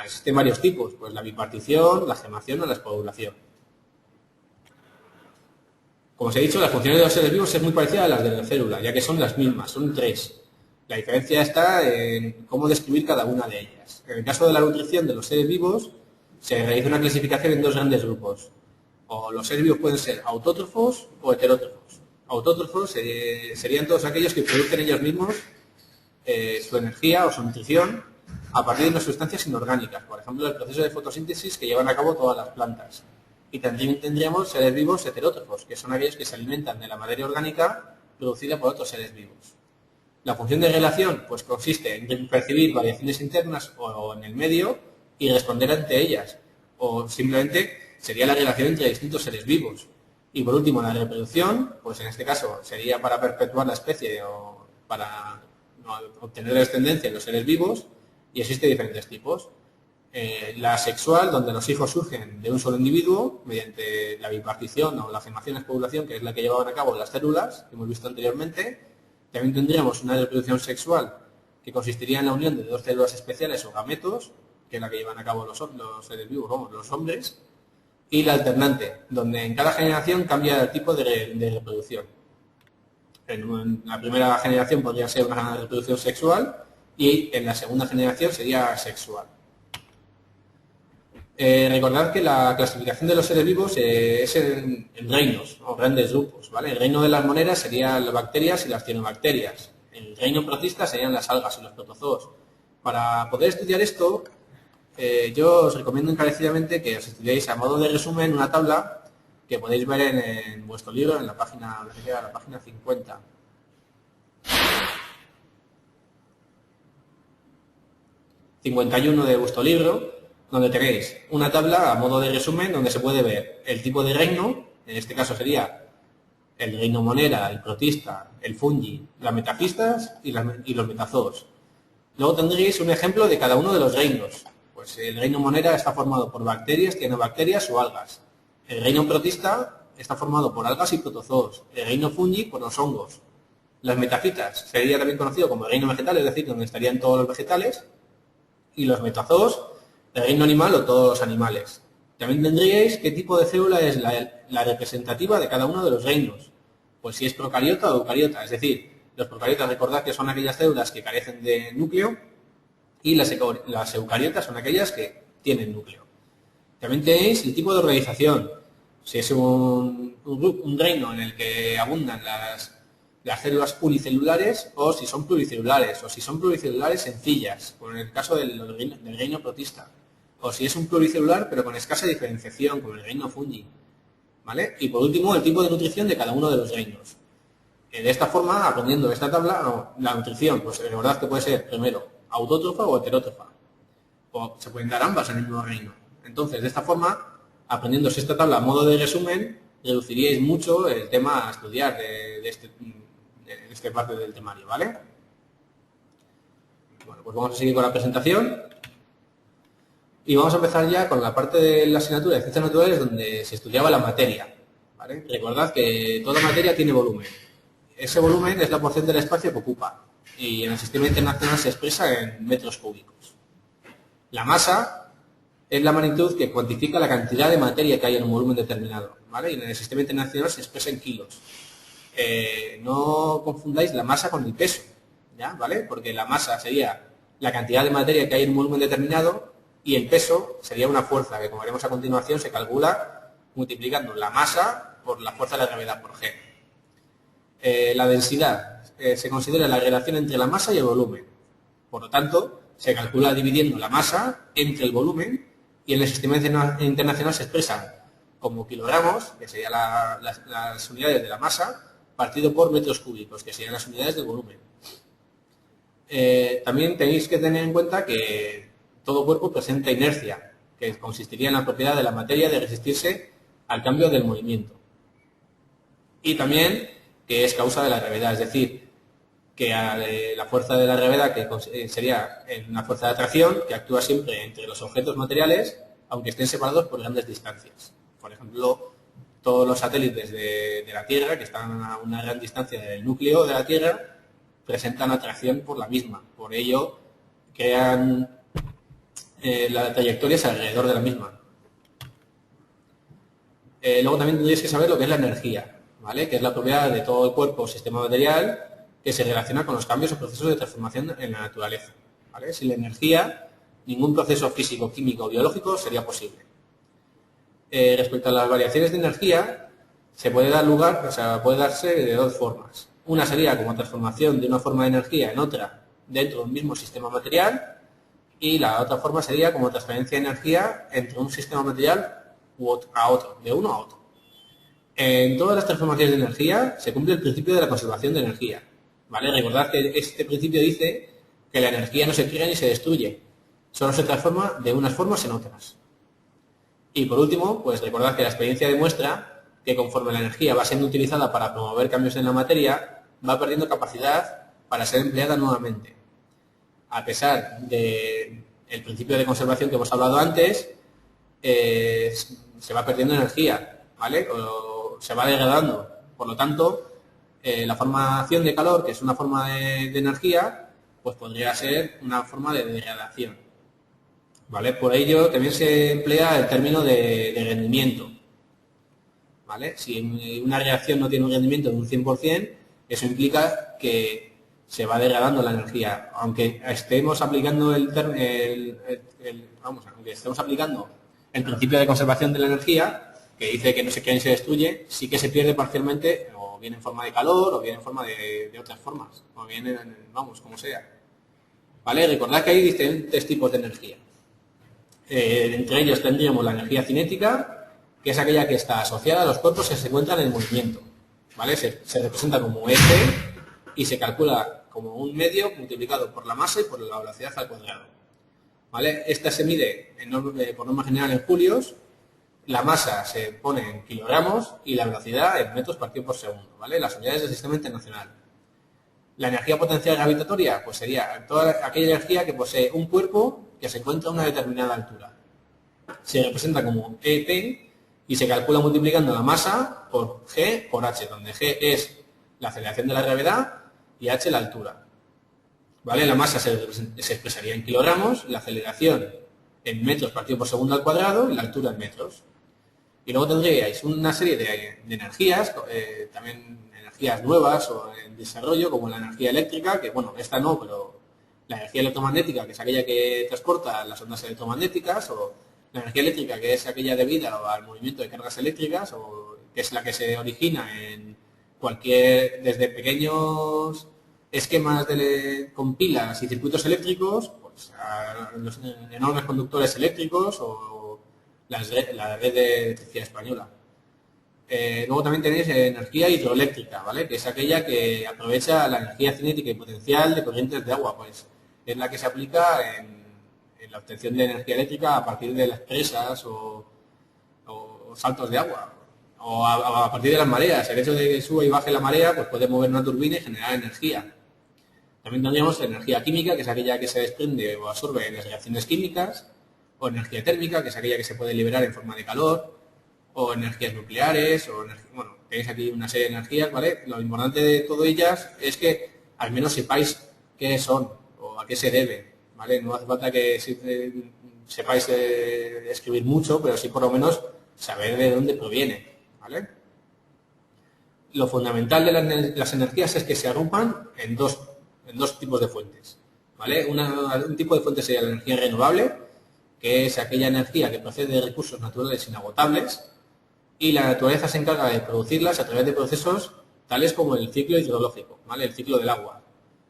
Existen varios tipos, pues la bipartición, la gemación o la esporulación. Como os he dicho, las funciones de los seres vivos es muy parecida a las de la célula, ya que son las mismas, son 3. La diferencia está en cómo describir cada una de ellas. En el caso de la nutrición de los seres vivos, se realiza una clasificación en 2 grandes grupos. O los seres vivos pueden ser autótrofos o heterótrofos. Autótrofos serían todos aquellos que producen ellos mismos su energía o su nutrición a partir de unas sustancias inorgánicas, por ejemplo, el proceso de fotosíntesis que llevan a cabo todas las plantas. Y también tendríamos seres vivos heterótrofos, que son aquellos que se alimentan de la materia orgánica producida por otros seres vivos. La función de relación pues consiste en percibir variaciones internas o en el medio y responder ante ellas, o simplemente sería la relación entre distintos seres vivos. Y por último, la reproducción, pues en este caso sería para perpetuar la especie o para obtener descendencia en los seres vivos, y existen diferentes tipos. La sexual, donde los hijos surgen de un solo individuo mediante la bipartición o la gemación espobulación, que es la que llevaban a cabo las células, que hemos visto anteriormente. También tendríamos una reproducción sexual, que consistiría en la unión de 2 células especiales o gametos, que es la que llevan a cabo los seres vivos, vamos, los hombres. Y la alternante, donde en cada generación cambia el tipo de reproducción. En la primera generación podría ser una reproducción sexual y en la segunda generación sería asexual. Recordad que la clasificación de los seres vivos es en reinos o grandes grupos, ¿vale? El reino de las moneras serían las bacterias y las cianobacterias. El reino protista serían las algas y los protozoos. Para poder estudiar esto, yo os recomiendo encarecidamente que os estudiéis a modo de resumen una tabla que podéis ver en vuestro libro, en la página 50. ...51 de vuestro libro, donde tenéis una tabla a modo de resumen donde se puede ver el tipo de reino, en este caso sería el reino monera, el protista, el fungi, las metafistas y los metazoos. Luego tendréis un ejemplo de cada uno de los reinos. Pues el reino monera está formado por bacterias, cianobacterias o algas. El reino protista está formado por algas y protozoos. El reino fungi por los hongos. Las metafitas sería también conocido como el reino vegetal, es decir, donde estarían todos los vegetales. Y los metazoos, el reino animal o todos los animales. También tendríais qué tipo de célula es la representativa de cada uno de los reinos. Pues si es procariota o eucariota, es decir, los procariotas recordad que son aquellas células que carecen de núcleo y las eucariotas son aquellas que tienen núcleo. También tenéis el tipo de organización. Si es un reino en el que abundan las células unicelulares o si son pluricelulares, o si son pluricelulares sencillas, como en el caso del reino protista, o si es un pluricelular pero con escasa diferenciación, como el reino fungi, ¿vale? Y por último, el tipo de nutrición de cada uno de los reinos. De esta forma, aprendiendo esta tabla, la nutrición, pues recordad que puede ser primero autótrofa o heterótrofa, o se pueden dar ambas en el mismo reino. Entonces, de esta forma, aprendiéndose esta tabla a modo de resumen, reduciríais mucho el tema a estudiar de esta parte del temario, ¿vale? Bueno, pues vamos a seguir con la presentación y vamos a empezar ya con la parte de la asignatura de ciencias naturales donde se estudiaba la materia, ¿vale? Recordad que toda materia tiene volumen. Ese volumen es la porción del espacio que ocupa y en el sistema internacional se expresa en metros cúbicos. La masa es la magnitud que cuantifica la cantidad de materia que hay en un volumen determinado, ¿vale? Y en el sistema internacional se expresa en kilos. No confundáis la masa con el peso, ¿ya? ¿Vale? Porque la masa sería la cantidad de materia que hay en un volumen determinado y el peso sería una fuerza que, como veremos a continuación, se calcula multiplicando la masa por la fuerza de la gravedad por G. La densidad se considera la relación entre la masa y el volumen. Por lo tanto, se calcula dividiendo la masa entre el volumen y en el sistema internacional se expresan como kilogramos, que serían las unidades de la masa, partido por metros cúbicos, que serían las unidades del volumen. También tenéis que tener en cuenta que todo cuerpo presenta inercia, que consistiría en la propiedad de la materia de resistirse al cambio del movimiento. Y también que es causa de la gravedad, es decir, que la fuerza de la gravedad, que sería una fuerza de atracción, que actúa siempre entre los objetos materiales, aunque estén separados por grandes distancias. Por ejemplo, todos los satélites de la Tierra, que están a una gran distancia del núcleo de la Tierra, presentan atracción por la misma. Por ello, crean las trayectorias alrededor de la misma. Luego también tendréis que saber lo que es la energía, ¿vale? Que es la propiedad de todo el cuerpo o sistema material que se relaciona con los cambios o procesos de transformación en la naturaleza, ¿vale? Sin la energía, ningún proceso físico, químico o biológico sería posible. Respecto a las variaciones de energía, se puede dar lugar, o sea, puede darse de dos formas. Una sería como transformación de una forma de energía en otra dentro de un mismo sistema material, y la otra forma sería como transferencia de energía entre un sistema material a otro, de uno a otro. En todas las transformaciones de energía se cumple el principio de la conservación de energía, ¿vale? Recordad que este principio dice que la energía no se crea ni se destruye, solo se transforma de unas formas en otras. Y por último, pues recordad que la experiencia demuestra que conforme la energía va siendo utilizada para promover cambios en la materia, va perdiendo capacidad para ser empleada nuevamente. A pesar del principio de conservación que hemos hablado antes, se va perdiendo energía, ¿vale? O se va degradando. Por lo tanto, la formación de calor, que es una forma de energía, pues podría ser una forma de degradación, ¿vale? Por ello también se emplea el término de rendimiento, ¿vale? Si una reacción no tiene un rendimiento de un 100%, eso implica que se va degradando la energía. Aunque estemos aplicando aunque estemos aplicando el principio de conservación de la energía, que dice que no se crea ni se destruye, sí que se pierde parcialmente, o bien en forma de calor, o bien en forma de otras formas, o bien, como sea. ¿Vale? Recordad que hay diferentes tipos de energía. Entre ellos tendríamos la energía cinética, que es aquella que está asociada a los cuerpos que se encuentran en movimiento, ¿vale? Se representa como F y se calcula como un medio multiplicado por la masa y por la velocidad al cuadrado, ¿vale? Esta se mide por norma general en julios, la masa se pone en kilogramos y la velocidad en metros partido por segundo, ¿vale? Las unidades del sistema internacional. La energía potencial gravitatoria, pues sería toda aquella energía que posee un cuerpo que se encuentra a una determinada altura. Se representa como EP y se calcula multiplicando la masa por G por H, donde G es la aceleración de la gravedad y H la altura, ¿vale? La masa se expresaría en kilogramos, la aceleración en metros partido por segundo al cuadrado y la altura en metros. Y luego tendríais una serie de energías, también energías nuevas o en desarrollo, como la energía eléctrica, que bueno, esta no, pero la energía electromagnética, que es aquella que transporta las ondas electromagnéticas, o la energía eléctrica, que es aquella debida al movimiento de cargas eléctricas, o que es la que se origina en desde pequeños esquemas con pilas y circuitos eléctricos, pues a los enormes conductores eléctricos o la red de electricidad española. Luego también tenéis energía hidroeléctrica, ¿vale? Que es aquella que aprovecha la energía cinética y potencial de corrientes de agua, pues es la que se aplica en la obtención de energía eléctrica a partir de las presas o saltos de agua, o a partir de las mareas. El hecho de que suba y baje la marea, pues puede mover una turbina y generar energía. También tendríamos energía química, que es aquella que se desprende o absorbe en las reacciones químicas, o energía térmica, que es aquella que se puede liberar en forma de calor, o energías nucleares, bueno, tenéis aquí una serie de energías, ¿vale? Lo importante de todas ellas es que al menos sepáis qué son o a qué se deben, ¿vale? No hace falta que sepáis escribir mucho, pero sí por lo menos saber de dónde proviene, ¿vale? Lo fundamental de las energías es que se agrupan en dos tipos de fuentes, ¿vale? Un tipo de fuente sería la energía renovable, que es aquella energía que procede de recursos naturales inagotables, y la naturaleza se encarga de producirlas a través de procesos tales como el ciclo hidrológico, ¿vale? El ciclo del agua,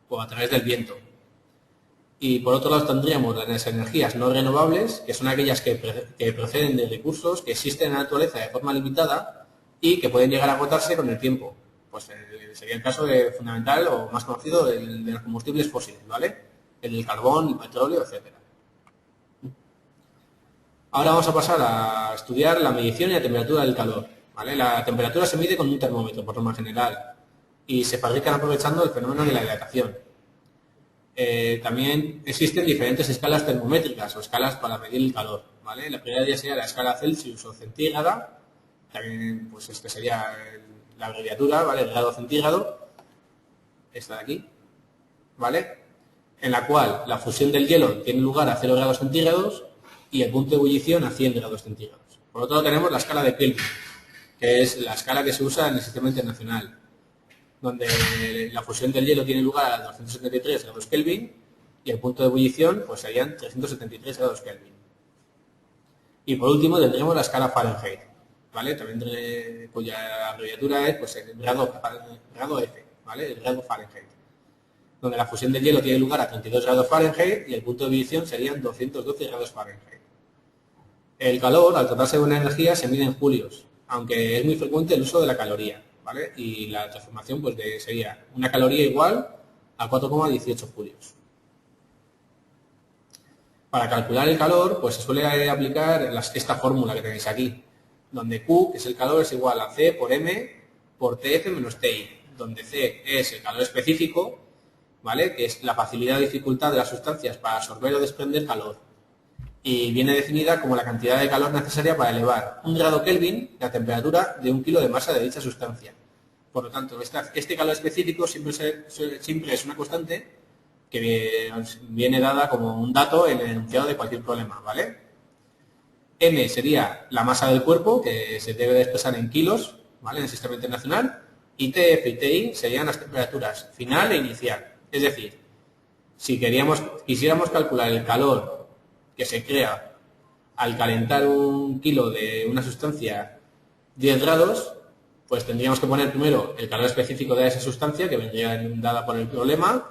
o a través del viento. Y por otro lado tendríamos las energías no renovables, que son aquellas que proceden de recursos que existen en la naturaleza de forma limitada y que pueden llegar a agotarse con el tiempo. Pues sería el caso fundamental o más conocido de los combustibles fósiles, ¿vale? El del carbón, el petróleo, etcétera. Ahora vamos a pasar a estudiar la medición y la temperatura del calor, ¿vale? La temperatura se mide con un termómetro, por norma general. y se fabrican aprovechando el fenómeno de la dilatación. También existen diferentes escalas termométricas o escalas para medir el calor, ¿vale? La primera ya sería la escala Celsius o centígrada, también pues este sería la abreviatura, ¿vale? El grado centígrado, esta de aquí, ¿vale? En la cual la fusión del hielo tiene lugar a 0 grados centígrados y el punto de ebullición a 100 grados centígrados. Por otro lado tenemos la escala de Kelvin, que es la escala que se usa en el sistema internacional, donde la fusión del hielo tiene lugar a 273 grados Kelvin y el punto de ebullición pues serían 373 grados Kelvin. Y por último tendremos la escala Fahrenheit, ¿vale? También cuya abreviatura es pues, el grado F, ¿vale? El grado Fahrenheit, donde la fusión del hielo tiene lugar a 32 grados Fahrenheit y el punto de ebullición serían 212 grados Fahrenheit. El calor, al tratarse de una energía, se mide en julios, aunque es muy frecuente el uso de la caloría, ¿vale? Y la transformación pues, sería una caloría igual a 4,18 julios. Para calcular el calor, pues se suele aplicar esta fórmula que tenéis aquí, donde Q, que es el calor, es igual a C por M por TF menos TI, donde C es el calor específico, ¿vale? Que es la facilidad o dificultad de las sustancias para absorber o desprender calor. Y viene definida como la cantidad de calor necesaria para elevar 1 grado Kelvin la temperatura de 1 kilo de masa de dicha sustancia. Por lo tanto, este calor específico siempre es una constante que viene dada como un dato en el enunciado de cualquier problema, ¿vale? M sería la masa del cuerpo, que se debe de expresar en kilos, ¿vale? En el sistema internacional, y TF y TI serían las temperaturas final e inicial. Es decir, si quisiéramos calcular el calor que se crea al calentar 1 kilo de una sustancia 10 grados, pues tendríamos que poner primero el calor específico de esa sustancia, que vendría dada por el problema.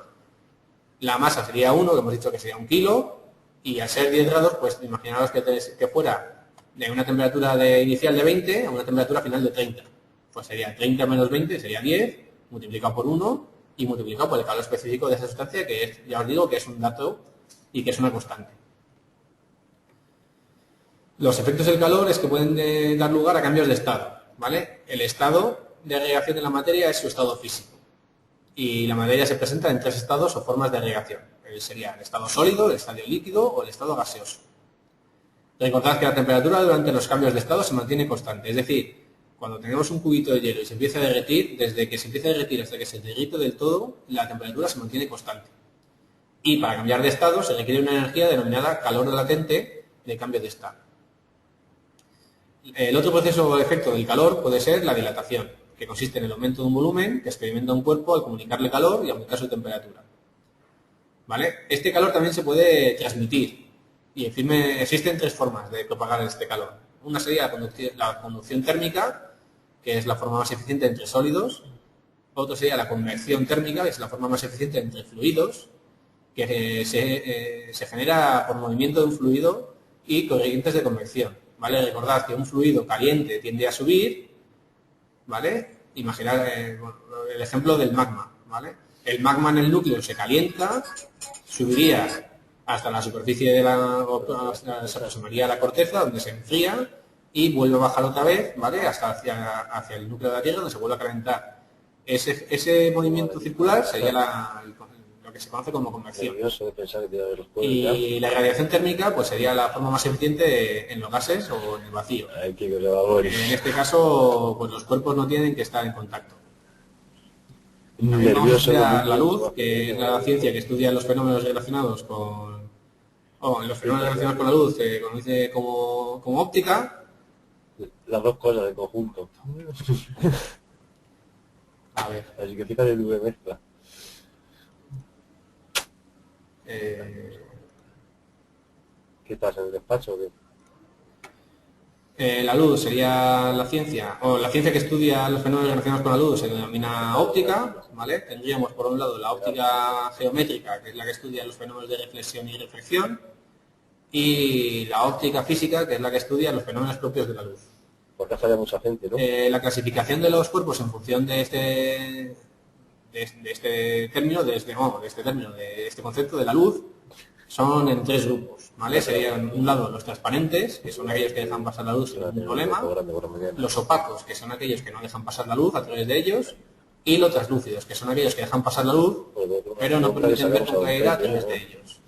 La masa sería 1, que hemos dicho que sería 1 kilo, y al ser 10 grados, pues imaginaos que fuera de una temperatura inicial de 20 a una temperatura final de 30. Pues sería 30 menos 20, sería 10, multiplicado por 1 y multiplicado por el calor específico de esa sustancia, que es, ya os digo, que es un dato y que es una constante. Los efectos del calor es que pueden dar lugar a cambios de estado, ¿vale? El estado de agregación de la materia es su estado físico. Y la materia se presenta en 3 estados o formas de agregación. Sería el estado sólido, el estado líquido o el estado gaseoso. Recordad que la temperatura durante los cambios de estado se mantiene constante. Es decir, cuando tenemos un cubito de hielo y se empieza a derretir, desde que se empieza a derretir hasta que se derrite del todo, la temperatura se mantiene constante. Y para cambiar de estado se requiere una energía denominada calor latente de cambio de estado. El otro proceso o efecto del calor puede ser la dilatación, que consiste en el aumento de un volumen que experimenta un cuerpo al comunicarle calor y aumentar su temperatura, ¿vale? Este calor también se puede transmitir y existen 3 formas de propagar este calor. Una sería la conducción térmica, que es la forma más eficiente entre sólidos. Otro sería la convección térmica, que es la forma más eficiente entre fluidos, que se genera por movimiento de un fluido y corrientes de convección, ¿vale? Recordad que un fluido caliente tiende a subir, ¿vale? Imaginar el ejemplo del magma, ¿vale? El magma en el núcleo se calienta, subiría hasta la superficie se aproximaría a la corteza, donde se enfría y vuelve a bajar otra vez, ¿vale? Hasta hacia el núcleo de la Tierra, donde se vuelve a calentar. Ese movimiento circular sería lo que se conoce como convección. Y la radiación térmica pues sería la forma más eficiente en los gases o en el vacío. En este caso, pues los cuerpos no tienen que estar en contacto. También vamos a estudiar la luz, que es la ciencia que estudia los fenómenos relacionados con... los fenómenos relacionados con la luz se conoce como óptica.
Las dos cosas de conjunto.
A ver.
Así que fíjate tu mezcla. ¿Qué estás en el despacho o qué?
La luz sería la ciencia, o la ciencia que estudia los fenómenos relacionados con la luz se denomina óptica, ¿vale? Tendríamos por un lado la óptica geométrica, que es la que estudia los fenómenos de reflexión y refracción, y la óptica física, que es la que estudia los fenómenos propios de la luz.
Porque falla mucha gente, ¿no?
La clasificación de los cuerpos en función de este concepto de la luz son en 3 grupos, ¿vale? Serían, un lado, los transparentes, que son aquellos que dejan pasar la luz sin ningún problema, los opacos, que son aquellos que no dejan pasar la luz a través de ellos, y los translúcidos, que son aquellos que dejan pasar la luz, pero no permiten ver con claridad a través de ellos.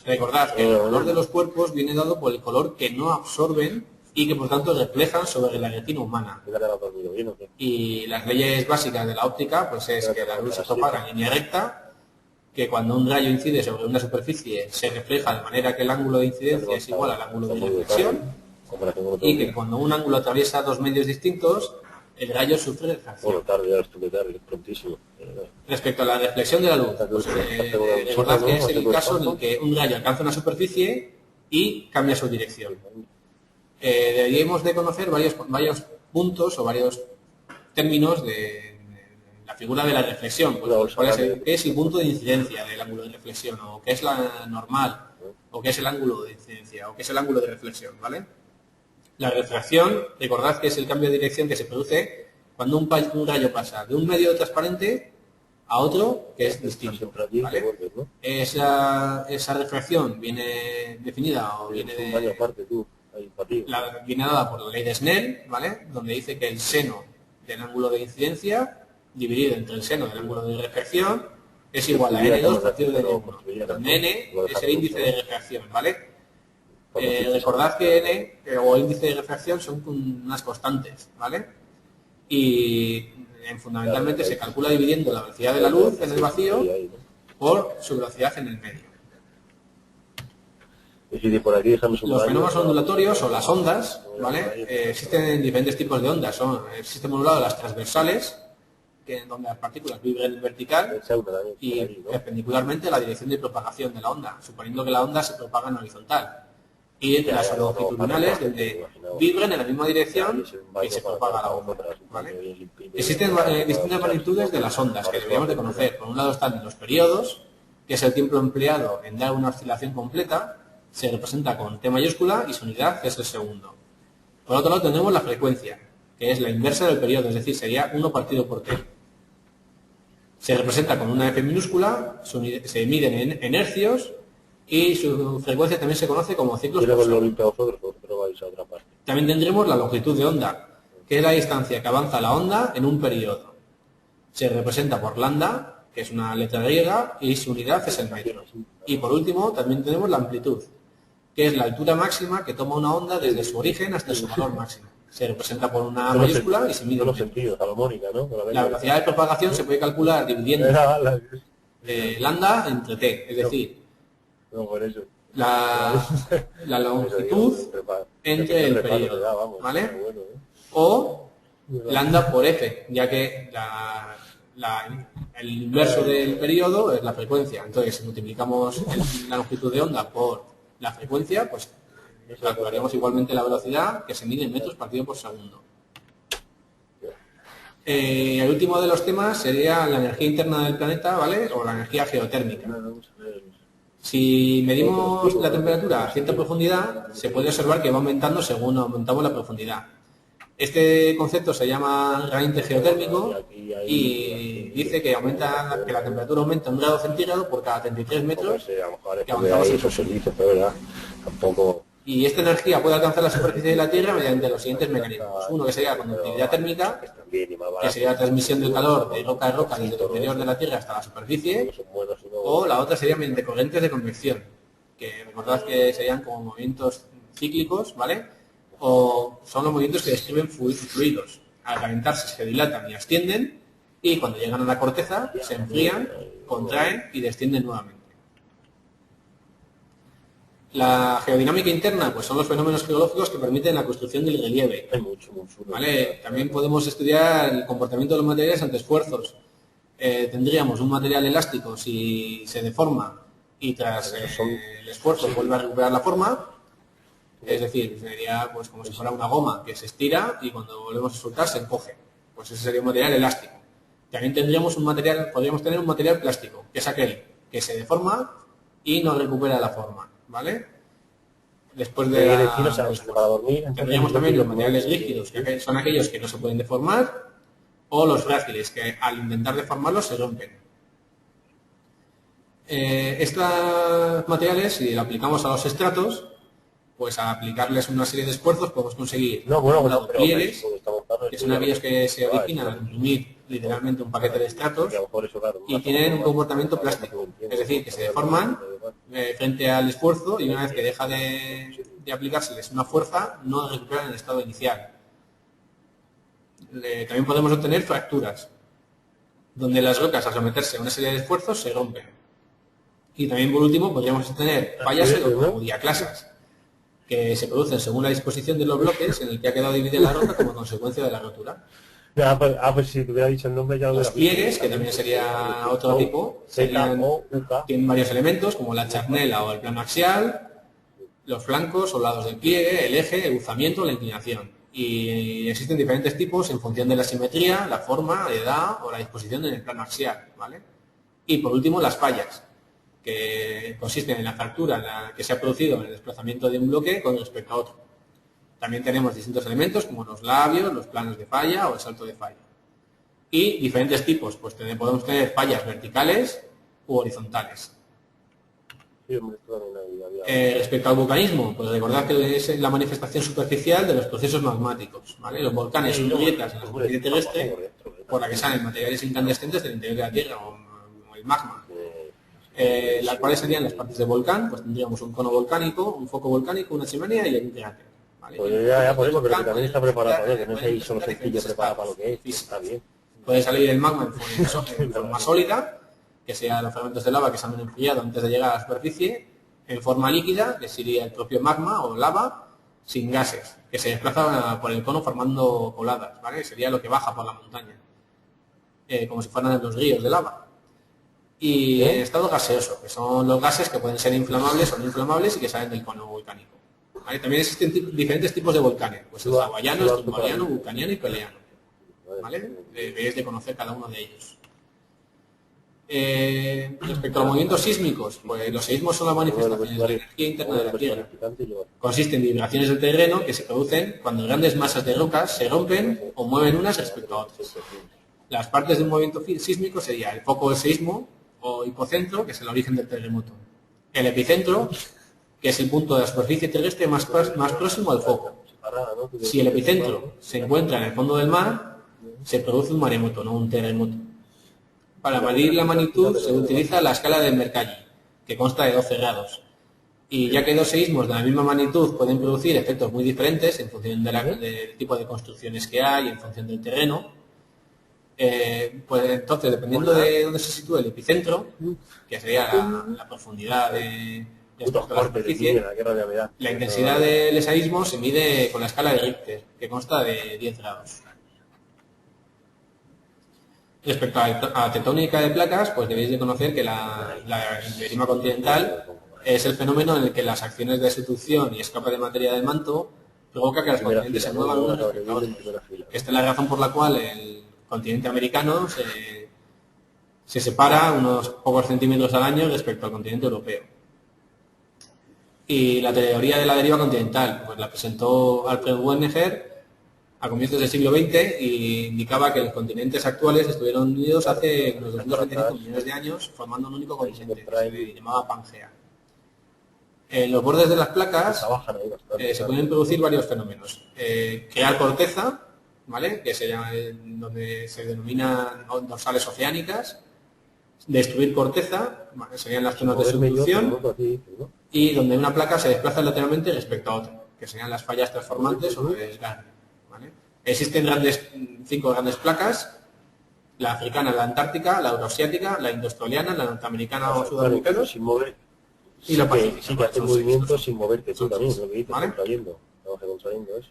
Recordad que el color de los cuerpos viene dado por el color que no absorben y que por tanto reflejan sobre la retina humana. Y las leyes básicas de la óptica pues es que la luz se propaga en línea recta, que cuando un rayo incide sobre una superficie se refleja de manera que el ángulo de incidencia es igual al ángulo de reflexión, y que cuando un ángulo atraviesa dos medios distintos, el rayo sufre refracción.
Bueno, tarde, ya estuve tarde, es prontísimo.
Respecto a la reflexión de la luz, pues, recordad que es el caso en el que un rayo alcanza una superficie y cambia su dirección. Deberíamos de conocer varios puntos o varios términos de la figura de la reflexión. Pues, ¿qué es el punto de incidencia del ángulo de reflexión? ¿O qué es la normal? ¿O qué es el ángulo de incidencia? ¿O qué es el ángulo de reflexión? ¿Vale? La refracción, recordad que es el cambio de dirección que se produce cuando un rayo pasa de un medio transparente a otro que es distinto. ¿Vale? Esa refracción viene definida o viene viene dada por la ley de Snell, ¿vale? Donde dice que el seno del ángulo de incidencia dividido entre el seno del ángulo de refracción es igual a n2 partido de n1, donde n es el índice de refracción, ¿vale? Recordad que n o índice de refracción son unas constantes, ¿vale? Y fundamentalmente se calcula dividiendo la velocidad de la luz en el vacío por su velocidad en el medio. Los fenómenos ondulatorios o las ondas, ¿vale? Existen diferentes tipos de ondas. Existen por un lado las transversales, donde las partículas vibran en vertical, y perpendicularmente a la dirección de propagación de la onda, suponiendo que la onda se propaga en horizontal. Y las longitudinales, donde vibran en la misma dirección y se propaga la onda, ¿vale? Existen distintas magnitudes de las ondas que deberíamos de conocer. Por un lado están los periodos, que es el tiempo empleado en dar una oscilación completa, se representa con T mayúscula y su unidad es el segundo. Por otro lado tenemos la frecuencia, que es la inversa del periodo, es decir, sería 1 partido por T. Se representa con una F minúscula, se miden en hercios y su frecuencia también se conoce como ciclos por segundo. También tendremos la longitud de onda, que es la distancia que avanza la onda en un periodo. Se representa por lambda, que es una letra griega, y su unidad es el metro. Y por último también tenemos la amplitud, que es la altura máxima que toma una onda desde su origen hasta su valor máximo. Se representa por una mayúscula y se mide en metros. La velocidad de propagación se puede calcular dividiendo lambda entre t, es decir, la longitud entre el periodo, ¿vale? O lambda por f, ya que el inverso del periodo es la frecuencia. Entonces, si multiplicamos la longitud de onda por la frecuencia, pues calcularíamos igualmente la velocidad, que se mide en metros partido por segundo. El último de los temas sería la energía interna del planeta, ¿vale? O la energía geotérmica. Si medimos la temperatura a cierta profundidad, se puede observar que va aumentando según aumentamos la profundidad. Este concepto se llama gradiente geotérmico y dice que la temperatura aumenta 1 grado centígrado por cada 33 metros que avanzamos en profundidad. Y esta energía puede alcanzar la superficie de la Tierra mediante los siguientes mecanismos. Uno que sería conductividad térmica, que sería la transmisión del calor de roca a roca desde el interior de la Tierra hasta la superficie, o la otra sería mediante corrientes de convección, que recordad que serían como movimientos cíclicos, ¿vale? O son los movimientos que describen fluidos. Al calentarse se dilatan y ascienden, y cuando llegan a la corteza se enfrían, contraen y descienden nuevamente. La geodinámica interna, pues son los fenómenos geológicos que permiten la construcción del relieve. ¿Vale? También podemos estudiar el comportamiento de los materiales ante esfuerzos. Tendríamos un material elástico si se deforma y tras el esfuerzo vuelve a recuperar la forma. Es decir, sería pues como si fuera una goma que se estira y cuando volvemos a soltar se encoge. Pues ese sería un material elástico. También podríamos tener un material plástico, que es aquel que se deforma y no recupera la forma, ¿vale? Después de tendríamos también los materiales rígidos, que son aquellos que no se pueden deformar, o los frágiles, que al intentar deformarlos se rompen. Estos materiales, si lo aplicamos a los estratos, pues a aplicarles una serie de esfuerzos podemos conseguir pliegues que son navíos que se originan al imprimir literalmente un paquete de estratos y tienen un comportamiento plástico, es decir, que se deforman frente al esfuerzo y una vez que deja de aplicárseles una fuerza, no recuperan el estado inicial. También podemos obtener fracturas, donde las rocas al someterse a una serie de esfuerzos se rompen. Y también por último podríamos obtener fallas o diaclasas, que se producen según la disposición de los bloques en el que ha quedado dividida la roca como consecuencia de la rotura.
Pues si te hubiera dicho el nombre ya lo
Los
hubiera
pliegues, que también sería otro tipo, tienen varios elementos como la charnela o el plano axial, los flancos o lados del pliegue, el eje, el buzamiento o la inclinación. Y existen diferentes tipos en función de la simetría, la forma, la edad o la disposición en el plano axial, ¿vale? Y por último las fallas, que consisten en la fractura que se ha producido en el desplazamiento de un bloque con respecto a otro. También tenemos distintos elementos como los labios, los planos de falla o el salto de falla. Y diferentes tipos, pues podemos tener fallas verticales u horizontales. Respecto al vulcanismo, pues recordad que es la manifestación superficial de los procesos magmáticos, ¿vale? Los volcanes son grietas en la superficie terrestre por la que salen materiales incandescentes del interior de la Tierra o el magma. Las cuales serían las partes del volcán, pues tendríamos un cono volcánico, un foco volcánico, una chimenea y un cráter. ¿Vale?
Pues ya por eso, pero que también está preparado para ello, que no es ahí solo sencillo preparado para lo que es, está bien.
Puede salir el magma en forma sólida, que sean los fragmentos de lava que se han enfriado antes de llegar a la superficie, en forma líquida, que sería el propio magma o lava, sin gases, que se desplaza por el cono formando coladas, ¿vale? Sería lo que baja por la montaña, como si fueran los ríos de lava. Y en estado gaseoso, que son los gases que pueden ser inflamables o no inflamables y que salen del cono volcánico. ¿Vale? También existen diferentes tipos de volcanes, pues el hawaiano, el tumbariano, vulcaniano y peleano. ¿Vale? Debéis de conocer cada uno de ellos. Respecto a los movimientos sísmicos, pues los seísmos son las manifestaciones de la energía interna de la Tierra. Consisten en vibraciones del terreno que se producen cuando grandes masas de rocas se rompen o mueven unas respecto a otras. Las partes de un movimiento sísmico sería el foco del seísmo o hipocentro, que es el origen del terremoto. El epicentro, que es el punto de la superficie terrestre más próximo al foco. Si el epicentro se encuentra en el fondo del mar, se produce un maremoto, no un terremoto. Para medir la magnitud se utiliza la escala de Mercalli, que consta de 12 grados. Y ya que dos seísmos de la misma magnitud pueden producir efectos muy diferentes en función del tipo de construcciones que hay, en función del terreno, pues entonces, dependiendo de dónde se sitúe el epicentro, que sería la profundidad de la superficie, la intensidad del seísmo se mide con la escala de Richter, que consta de 10 grados. Respecto a la tectónica de placas, pues debéis de conocer que la clima continental es el fenómeno en el que las acciones de subducción y escape de materia del manto provoca que los continentes se muevan unos respecto a otros. Esta es la razón por la cual el continente americano se separa unos pocos centímetros al año respecto al continente europeo. Y la teoría de la deriva continental, pues la presentó Alfred Wegener a comienzos del siglo XX y indicaba que los continentes actuales estuvieron unidos hace unos 225 millones de años formando un único continente, que se llamaba Pangea. En los bordes de las placas se pueden producir varios fenómenos. Crear corteza, ¿vale? Que donde se denominan dorsales oceánicas. Destruir corteza, ¿vale? Serían las zonas de subducción. Y donde una placa se desplaza lateralmente respecto a otra, que serían las fallas transformantes o de desgarre. ¿Vale? Existen 5 grandes placas: la africana, la antártica, la euroasiática, la indoaustraliana, la norteamericana o sudamericana y la pacífica.
Sí, que hace movimientos sin moverte tú también, lo que dices,
¿vale?
contrayendo eso.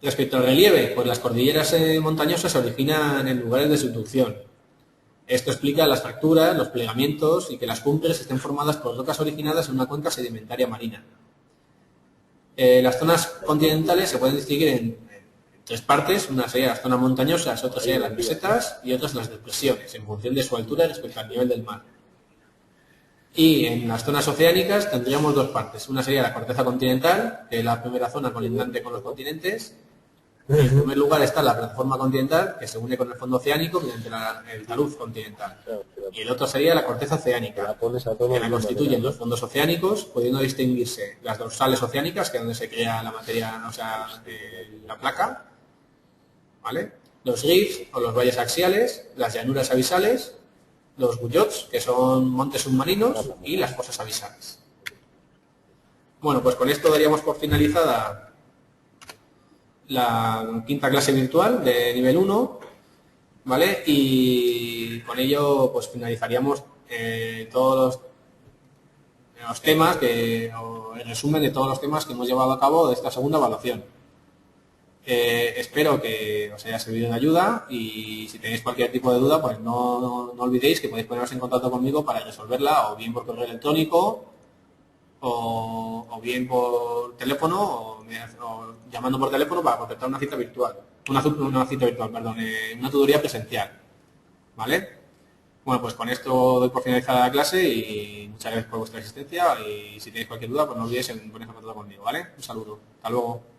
Respecto al relieve, pues las cordilleras montañosas se originan en lugares de subducción. Esto explica las fracturas, los plegamientos y que las cumbres estén formadas por rocas originadas en una cuenca sedimentaria marina. Las zonas continentales se pueden distinguir en 3 partes: una sería las zonas montañosas, otra serían las mesetas y otras las depresiones, en función de su altura respecto al nivel del mar. Y en las zonas oceánicas tendríamos 2 partes: una sería la corteza continental, que es la primera zona colindante con los continentes. En primer lugar está la plataforma continental, que se une con el fondo oceánico mediante el talud continental. Y el otro sería la corteza oceánica, que la constituyen los fondos oceánicos, pudiendo distinguirse las dorsales oceánicas, que es donde se crea la materia, o sea, la placa, ¿vale? Los rifts o los valles axiales, las llanuras abisales, los guyots, que son montes submarinos, y las fosas abisales. Bueno, pues con esto daríamos por finalizada la quinta clase virtual de nivel 1, ¿vale? Y con ello pues finalizaríamos todos los temas, o el resumen de todos los temas que hemos llevado a cabo de esta segunda evaluación. Espero que os haya servido de ayuda y si tenéis cualquier tipo de duda, pues no olvidéis que podéis poneros en contacto conmigo para resolverla, o bien por correo electrónico, o bien por teléfono, o llamando por teléfono para concertar una cita virtual. Una tutoría presencial, ¿vale? Bueno, pues con esto doy por finalizada la clase y muchas gracias por vuestra asistencia, y si tenéis cualquier duda, pues no olvidéis en poneros en contacto conmigo, ¿vale? Un saludo. Hasta luego.